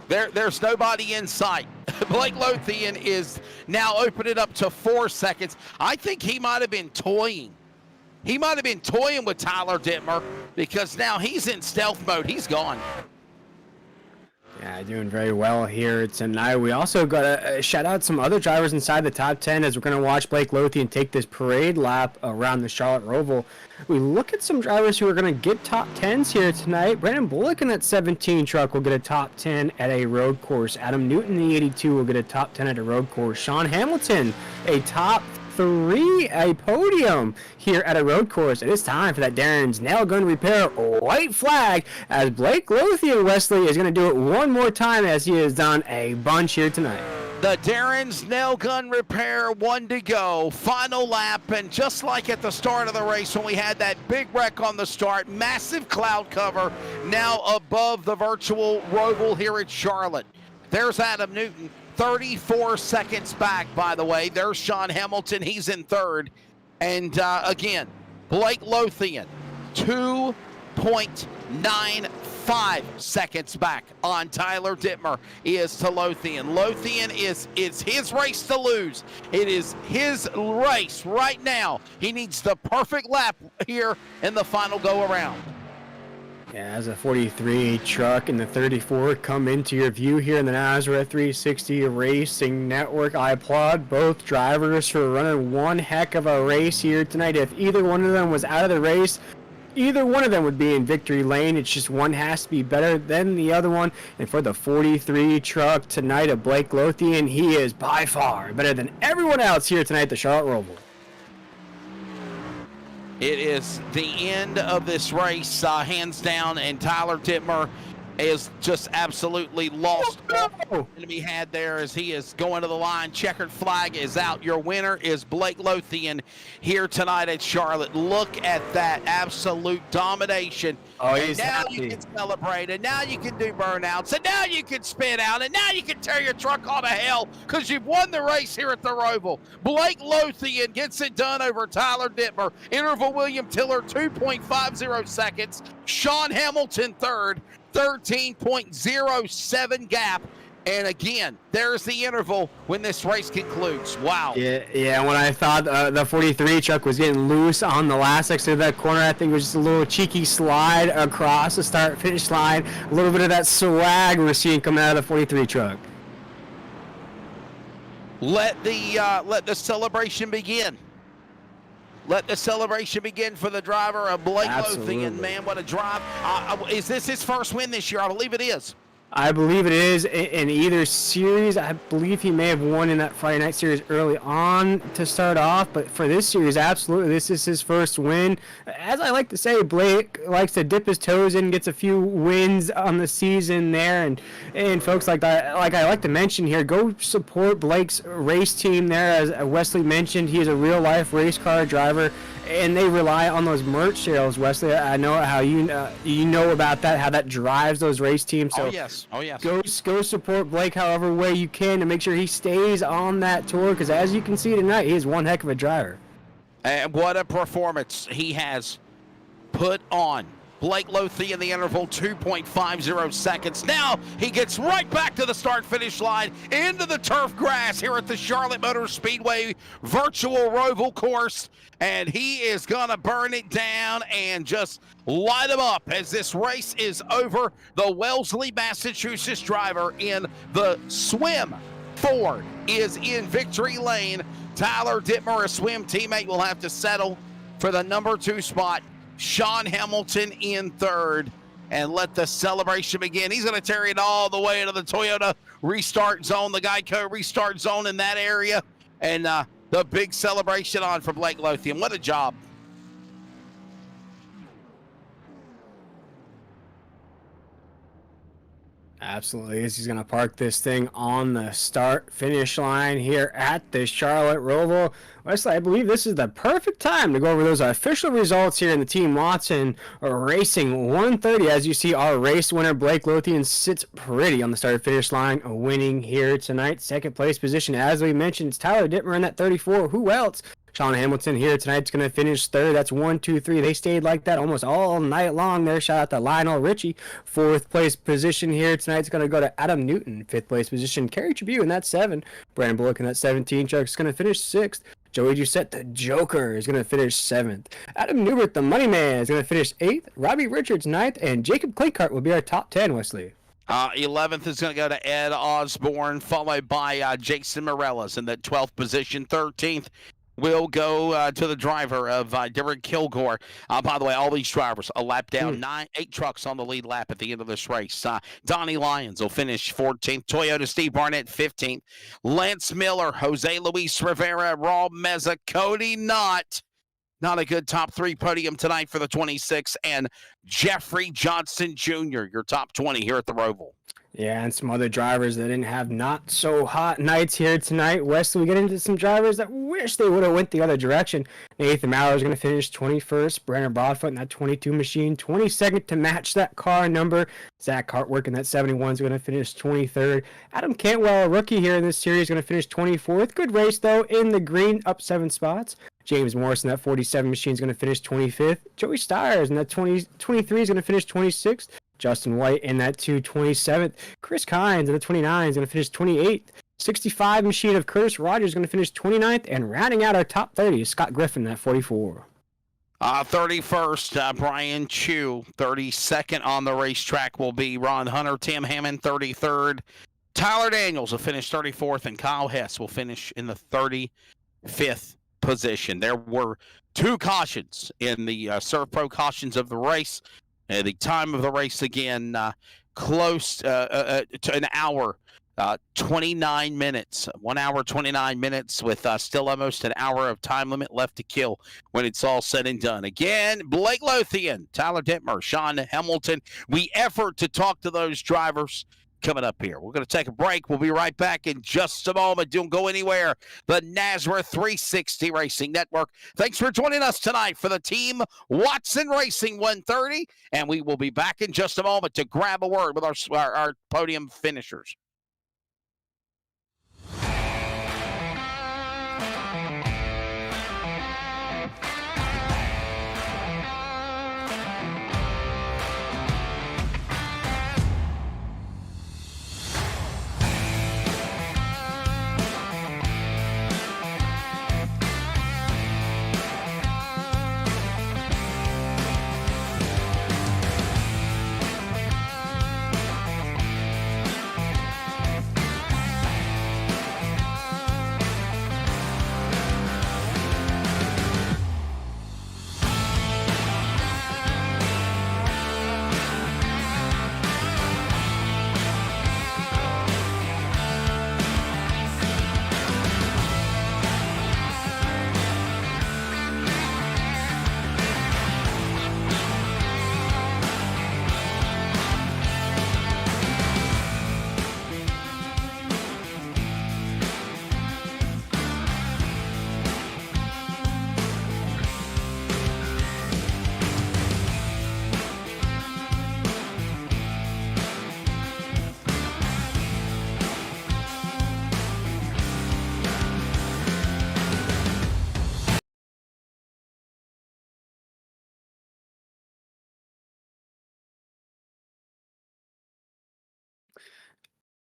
there's nobody in sight. Blake Lothian is now opening up to 4 seconds. I think he might have been toying. He might have been toying with Tyler Dittmer because now he's in stealth mode. He's gone. Yeah, doing very well here tonight. We also got to shout out some other drivers inside the top 10 as we're going to watch Blake Lothian take this parade lap around the Charlotte Roval. We look at some drivers who are going to get top 10s here tonight. Brandon Bullock in that 17 truck will get a top 10 at a road course. Adam Newton, the 82, will get a top 10 at a road course. Sean Hamilton, a top 3, a podium here at a road course. It is time for that Darren's Nail Gun Repair white flag as Blake Lothian Wesley is going to do it one more time as he has done a bunch here tonight. The Darren's Nail Gun Repair, 1 to go, final lap, and just like at the start of the race when we had that big wreck on the start, massive cloud cover now above the virtual Roval here at Charlotte. There's Adam Newton. 34 seconds back, by the way. There's Sean Hamilton. He's in third. And again, Blake Lothian, 2.95 seconds back on Tyler Dittmer is to Lothian. Lothian is his race to lose. It is his race right now. He needs the perfect lap here in the final go-around. Yeah, as a 43 truck and the 34 come into your view here in the Nazareth 360 Racing Network. I applaud both drivers for running one heck of a race here tonight. If either one of them was out of the race, either one of them would be in victory lane. It's just one has to be better than the other one. And for the 43 truck tonight of Blake Lothian, he is by far better than everyone else here tonight at the Charlotte Roval. It is the end of this race, hands down, and Tyler Dittmer is just absolutely lost all to be had there as he is going to the line. Checkered flag is out. Your winner is Blake Lothian here tonight at Charlotte. Look at that absolute domination. Oh, and he's now happy. You can celebrate, and now you can do burnouts, and now you can spin out, and now you can tear your truck all to hell because you've won the race here at the Roval. Blake Lothian gets it done over Tyler Dittmer. Interval William Tiller, 2.50 seconds. Sean Hamilton third, 13.07 gap. And again, there's the interval when this race concludes. Wow. Yeah. When I thought the 43 truck was getting loose on the last exit of that corner, I think it was just a little cheeky slide across the start-finish line. A little bit of that swag we're seeing coming out of the 43 truck. Let the celebration begin. Let the celebration begin for the driver of Blake Lothian. Man, what a drive. Is this his first win this year? I believe it is. I believe it is in either series. I believe he may have won in that Friday night series early on to start off, but for this series, absolutely, this is his first win. As I like to say, Blake likes to dip his toes in, gets a few wins on the season there, and folks like that, like I like to mention here, go support Blake's race team there. As Wesley mentioned, he is a real-life race car driver, and they rely on those merch sales. Wesley, I know how you know about that, how that drives those race teams. So Oh yes. Go support Blake however way you can to make sure he stays on that tour, because as you can see tonight, he is one heck of a driver. And what a performance he has put on. Blake Lothian, the interval, 2.50 seconds. Now he gets right back to the start-finish line, into the turf grass here at the Charlotte Motor Speedway virtual Roval course, and he is gonna burn it down and just light him up as this race is over. The Wellesley, Massachusetts driver in the swim Ford is in victory lane. Tyler Dittmer, a swim teammate, will have to settle for the number 2 spot. Sean Hamilton in third. and let the celebration begin. He's going to carry it all the way to the Toyota restart zone, the Geico restart zone in that area. And the big celebration on for Blake Lothian. What a job. Absolutely is. He's going to park this thing on the start-finish line here at the Charlotte Roval. Wesley, I believe this is the perfect time to go over those official results here in the Team Watson Racing 130. As you see, our race winner, Blake Lothian, sits pretty on the start-finish line, winning here tonight. Second place position, as we mentioned, it's Tyler Dittmer in that 34. Who else? Sean Hamilton here tonight's going to finish third. That's 1, 2, 3. They stayed like that almost all night long there. Shout out to Lionel Richie. Fourth place position here tonight's going to go to Adam Newton. Fifth place position, Kerry Tribune in that 7. Brandon Bullock in that 17. Chuck's going to finish 6th. Joey Doucette, the Joker, is going to finish 7th. Adam Newbert, the Money Man, is going to finish 8th. Robbie Richards, 9th. And Jacob Claycart will be our top 10, Wesley. 11th is going to go to Ed Osborne, followed by Jason Morellas in the 12th position. 13th will go to the driver of Derek Kilgore. By the way, all these drivers a lap down, 8 trucks on the lead lap at the end of this race. Donnie Lyons will finish 14th. Toyota Steve Barnett 15th. Lance Miller, Jose Luis Rivera, Rob Meza, Cody Knott. Not a good top 3 podium tonight for the 26, and Jeffrey Johnson Jr., your top 20 here at the Roval. Yeah, and some other drivers that didn't have not so hot nights here tonight. Wesley, we get into some drivers that wish they would have went the other direction. Nathan Maurer is going to finish 21st. Brandon Broadfoot in that 22 machine, 22nd to match that car number. Zach Hartwick in that 71 is going to finish 23rd. Adam Cantwell, a rookie here in this series, is going to finish 24th. Good race, though, in the green, up 7 spots. James Morris in that 47 machine is going to finish 25th. Joey Stiers in that 23 is going to finish 26th. Justin White in that 27th. Chris Kynes in the 29 is going to finish 28th. 65 machine of Curtis Rogers is going to finish 29th. And rounding out our top 30 is Scott Griffin in that 44. 31st, Brian Chu. 32nd on the racetrack will be Ron Hunter. Tim Hammond, 33rd. Tyler Daniels will finish 34th. And Kyle Hess will finish in the 35th position. There were 2 cautions in the Surf Pro cautions of the race. The time of the race again, close to an hour, 29 minutes, 1 hour, 29 minutes with still almost an hour of time limit left to kill when it's all said and done. Again, Blake Lothian, Tyler Dittmer, Sean Hamilton. We effort to talk to those drivers coming up here. We're going to take a break. We'll be right back in just a moment. Don't go anywhere. The Nazareth 360 Racing Network. Thanks for joining us tonight for the Team Watson Racing 130, and we will be back in just a moment to grab a word with our podium finishers.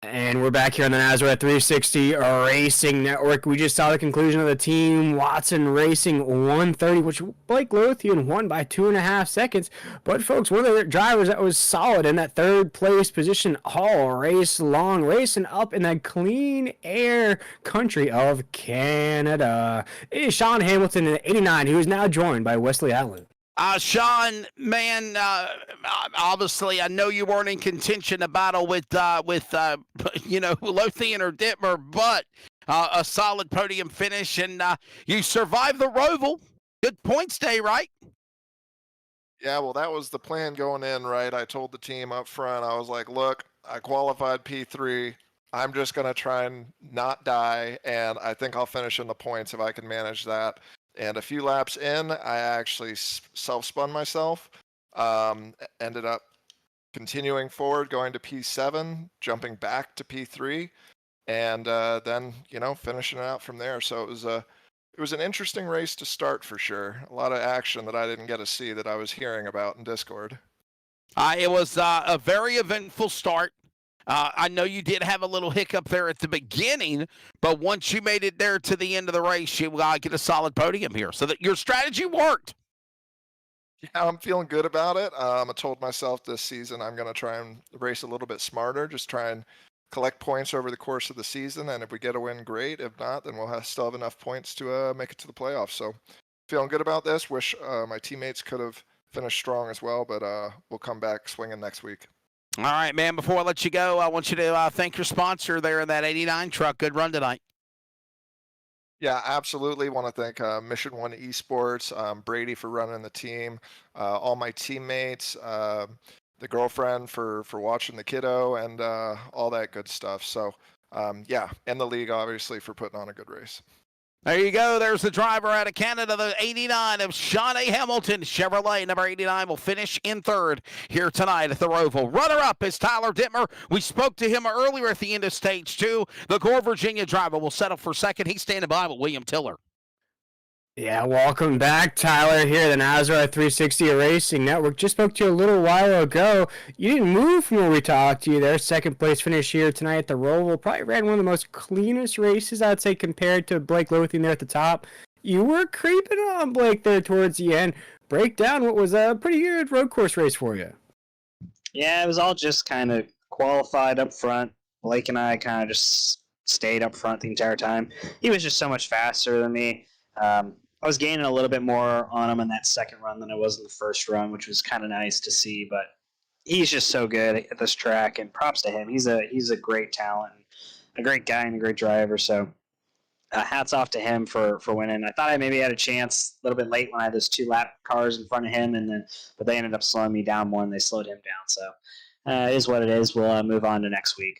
And we're back here on the Nazareth 360 Racing Network. We just saw the conclusion of the Team Watson Racing 130, which Blake Lothian won by 2.5 seconds. But, folks, one of the drivers that was solid in that 3rd place position all race long, racing up in the clean air country of Canada, is Sean Hamilton in 89, who is now joined by Wesley Allen. Sean, man, obviously, I know you weren't in contention to battle with Lothian or Dittmer, but a solid podium finish, and you survived the Roval. Good points day, right? Yeah, well, that was the plan going in, right? I told the team up front, I was like, look, I qualified P3. I'm just going to try and not die, and I think I'll finish in the points if I can manage that. And a few laps in, I actually self-spun myself. Ended up continuing forward, going to P7, jumping back to P3, and then, finishing it out from there. So it was an interesting race to start for sure. A lot of action that I didn't get to see that I was hearing about in Discord. It was a very eventful start. I know you did have a little hiccup there at the beginning, but once you made it there to the end of the race, you get a solid podium here. So that your strategy worked. Yeah, I'm feeling good about it. I told myself this season I'm going to try and race a little bit smarter, just try and collect points over the course of the season. And if we get a win, great. If not, then we'll still have enough points to make it to the playoffs. So feeling good about this. Wish my teammates could have finished strong as well, but we'll come back swinging next week. All right, man. Before I let you go, I want you to thank your sponsor there in that 89 truck. Good run tonight. Yeah, absolutely. Want to thank Mission One Esports, Brady for running the team, all my teammates, the girlfriend for watching the kiddo, and all that good stuff. So, yeah, and the league obviously for putting on a good race. There you go. There's the driver out of Canada, the 89 of Sean A. Hamilton. Chevrolet number 89 will finish in third here tonight at the Roval. Runner-up is Tyler Dittmer. We spoke to him earlier at the end of stage 2. The Gore, Virginia driver will settle for second. He's standing by with William Tiller. Yeah, welcome back, Tyler, here at the NASCAR 360 Racing Network. Just spoke to you a little while ago. You didn't move from where we talked to you there. Second place finish here tonight at the Roval. Probably ran one of the most cleanest races, I'd say, compared to Blake Lothian there at the top. You were creeping on Blake there towards the end. Break down what was a pretty good road course race for you. Yeah, it was all just kind of qualified up front. Blake and I kind of just stayed up front the entire time. He was just so much faster than me. I was gaining a little bit more on him in that second run than I was in the first run, which was kind of nice to see. But he's just so good at this track, and props to him. He's a great talent, a great guy, and a great driver. So hats off to him for winning. I thought I maybe had a chance a little bit late when I had those 2 lap cars in front of him, but they ended up slowing me down more, and they slowed him down. So it is what it is. We'll move on to next week.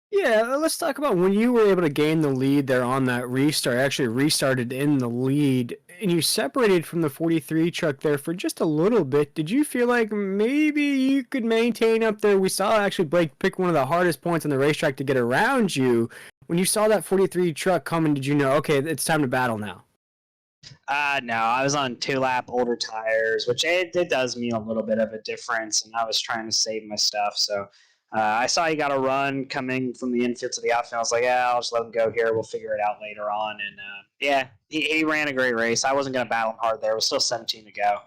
Yeah, let's talk about when you were able to gain the lead there on that restart. Actually restarted in the lead, and you separated from the 43 truck there for just a little bit. Did you feel like maybe you could maintain up there? We saw actually Blake pick one of the hardest points on the racetrack to get around you. When you saw that 43 truck coming, did you know, okay, it's time to battle now? No, I was on 2-lap older tires, which it does mean a little bit of a difference, and I was trying to save my stuff, so I saw he got a run coming from the infield to the outfield. I was like, yeah, I'll just let him go here. We'll figure it out later on. And yeah, he ran a great race. I wasn't going to battle him hard there. It was still 17 to go.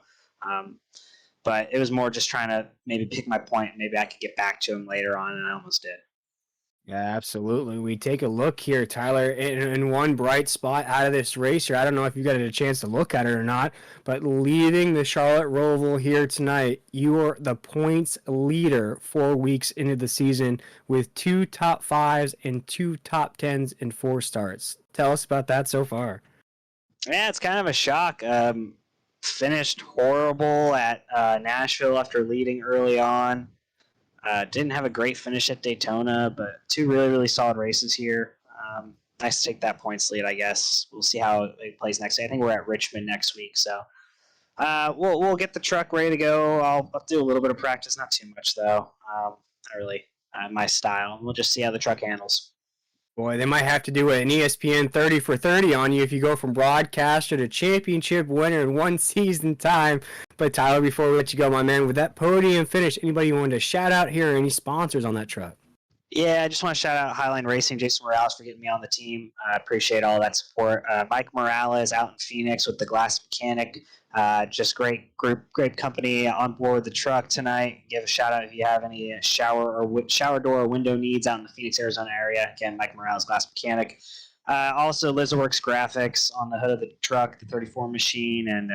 But it was more just trying to maybe pick my point. Maybe I could get back to him later on, and I almost did. Yeah, absolutely. We take a look here, Tyler, in one bright spot out of this race here. I don't know if you got a chance to look at it or not, but leading the Charlotte Roval here tonight, you are the points leader 4 weeks into the season with 2 top 5s and 2 top 10s in 4 starts. Tell us about that so far. Yeah, it's kind of a shock. Finished horrible at Nashville after leading early on. Didn't have a great finish at Daytona, but 2 really, really solid races here. Nice to take that points lead, I guess. We'll see how it plays next day. I think we're at Richmond next week, so we'll get the truck ready to go. I'll do a little bit of practice, not too much though. Not really my style. We'll just see how the truck handles. Boy, they might have to do an ESPN 30 for 30 on you if you go from broadcaster to championship winner in one season time. But Tyler, before we let you go, my man, with that podium finish, anybody you wanted to shout out here or any sponsors on that truck? Yeah, I just want to shout out Highline Racing, Jason Morales, for getting me on the team. I appreciate all that support. Mike Morales out in Phoenix with the Glass Mechanic. Just great group, great company on board the truck tonight. Give a shout out if you have any shower door or window needs out in the Phoenix, Arizona area. Again, Mike Morales, Glass Mechanic. Also, Lizardworks Graphics on the hood of the truck, the 34 machine, and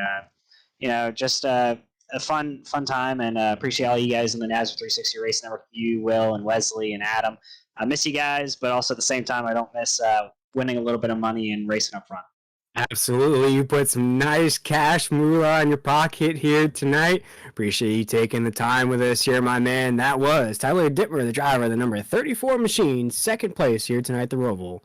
just a fun time, and appreciate all you guys in the NASCAR 360 Race Network. You, Will, and Wesley, and Adam. I miss you guys, but also at the same time, I don't miss winning a little bit of money and racing up front. Absolutely. You put some nice cash moolah in your pocket here tonight. Appreciate you taking the time with us here, my man. That was Tyler Dittmer, the driver of the number 34 machine, second place here tonight at the Roval.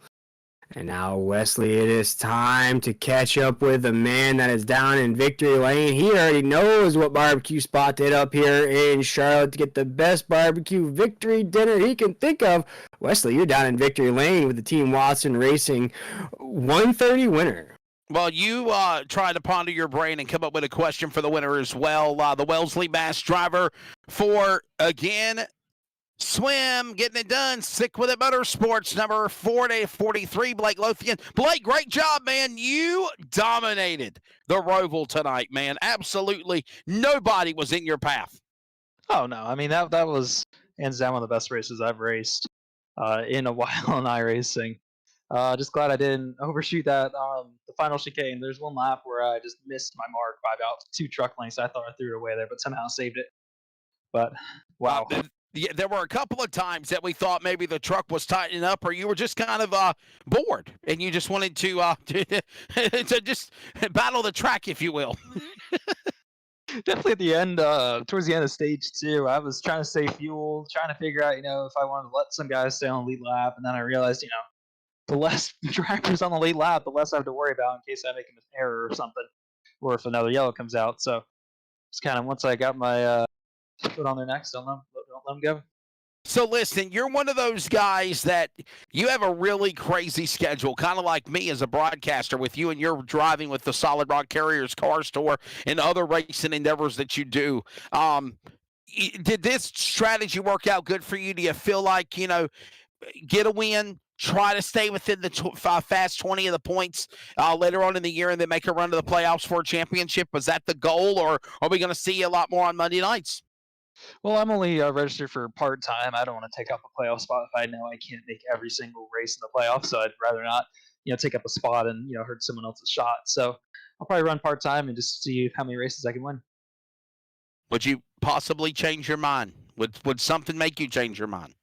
And now, Wesley, it is time to catch up with the man that is down in victory lane. He already knows what barbecue spot did up here in Charlotte to get the best barbecue victory dinner he can think of. Wesley, you're down in victory lane with the Team Watson Racing 130 winner. Well, you try to ponder your brain and come up with a question for the winner as well. The Wellesley Bass driver for, again, Swim, getting it done. Stick with it, Motorsports, number 4043, Blake Lothian. Blake, great job, man. You dominated the Roval tonight, man. Absolutely nobody was in your path. Oh, no. I mean, that was hands down one of the best races I've raced in a while in iRacing. Just glad I didn't overshoot that the final chicane. There's one lap where I just missed my mark by about 2 truck lengths. I thought I threw it away there, but somehow saved it. But, wow. Yeah, there were a couple of times that we thought maybe the truck was tightening up, or you were just kind of bored and you just wanted to to just battle the track, if you will. Definitely at the end, towards the end of stage 2, I was trying to save fuel, trying to figure out, if I wanted to let some guys stay on the lead lap, and then I realized, the less drivers on the lead lap, the less I have to worry about in case I make an error or something, or if another yellow comes out. So it's kind of once I got my foot on their necks, don't let them go. So listen, you're one of those guys that you have a really crazy schedule, kind of like me as a broadcaster with you, and you're driving with the Solid Rock Carriers Car Store and other racing endeavors that you do. Did this strategy work out good for you? Do you feel like, get a win, try to stay within the fast 20 of the points later on in the year, and then make a run to the playoffs for a championship? Was that the goal, or are we going to see a lot more on Monday nights? Well, I'm only registered for part-time. I don't want to take up a playoff spot if I know I can't make every single race in the playoffs, so I'd rather not, take up a spot and, hurt someone else's shot. So I'll probably run part-time and just see how many races I can win. Would you possibly change your mind? Would something make you change your mind?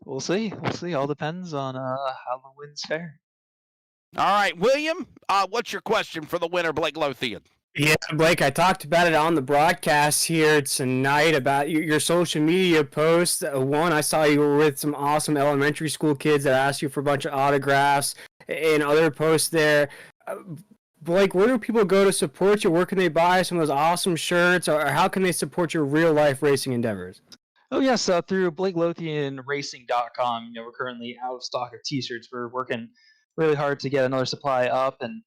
We'll see. All depends on how the win's fare. All right, William, what's your question for the winner, Blake Lothian? Yeah, Blake, I talked about it on the broadcast here tonight about your social media posts. One, I saw you were with some awesome elementary school kids that asked you for a bunch of autographs, and other posts there. Blake, where do people go to support you? Where can they buy some of those awesome shirts, or how can they support your real-life racing endeavors? Oh, yes, through BlakeLothianRacing.com. We're currently out of stock of T-shirts. We're working really hard to get another supply up and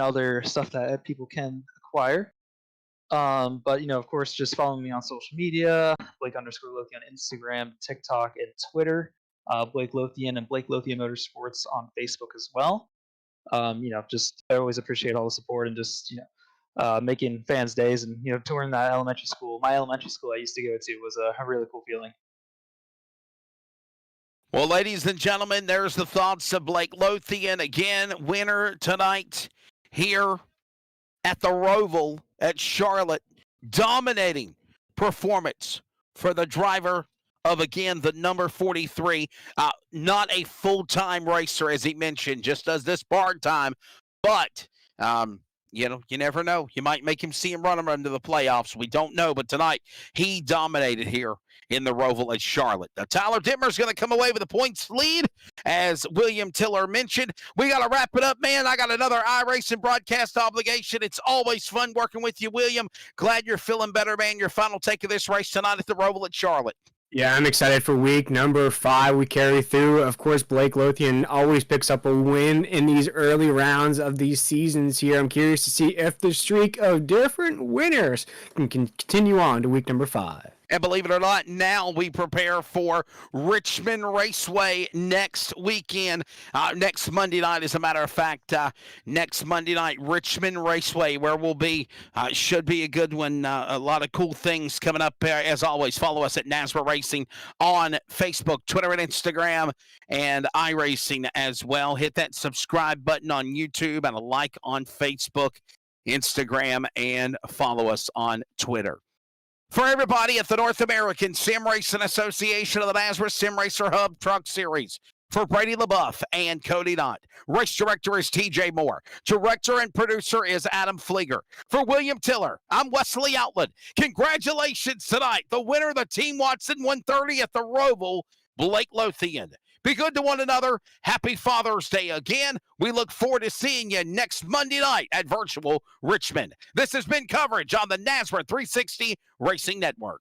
other stuff that people can acquire. But, of course, just following me on social media, Blake_Lothian on Instagram, TikTok, and Twitter. Blake Lothian and Blake Lothian Motorsports on Facebook as well. Just I always appreciate all the support and just, making fans' days and, touring that elementary school. My elementary school I used to go to was a really cool feeling. Well, ladies and gentlemen, there's the thoughts of Blake Lothian. Again, winner tonight here at the Roval at Charlotte. Dominating performance for the driver of, again, the number 43. Not a full-time racer, as he mentioned, just does this part-time. But, you never know. You might make him see him run to the playoffs. We don't know. But tonight, he dominated here in the Roval at Charlotte. Now, Tyler Dittmer's going to come away with a points lead, as William Tiller mentioned. We got to wrap it up, man. I got another iRacing broadcast obligation. It's always fun working with you, William. Glad you're feeling better, man. Your final take of this race tonight at the Roval at Charlotte. Yeah, I'm excited for week number 5 we carry through. Of course, Blake Lothian always picks up a win in these early rounds of these seasons here. I'm curious to see if the streak of different winners can continue on to week number 5. And believe it or not, now we prepare for Richmond Raceway next weekend. Next Monday night, as a matter of fact, next Monday night, Richmond Raceway, where we'll be, should be a good one. A lot of cool things coming up. As always, follow us at NASCAR Racing on Facebook, Twitter, and Instagram, and iRacing as well. Hit that subscribe button on YouTube and a like on Facebook. Instagram, and follow us on Twitter. For everybody at the North American Sim Racing Association of the Nazareth Sim Racer Hub Truck Series, for Brady LaBeouf and Cody Knott. Race director is TJ Moore. Director and producer is Adam Flieger. For William Tiller, I'm Wesley Outland. Congratulations tonight. The winner, the Team Watson 130 at the Roval, Blake Lothian. Be good to one another. Happy Father's Day again. We look forward to seeing you next Monday night at Virtual Richmond. This has been coverage on the Nazareth 360 Racing Network.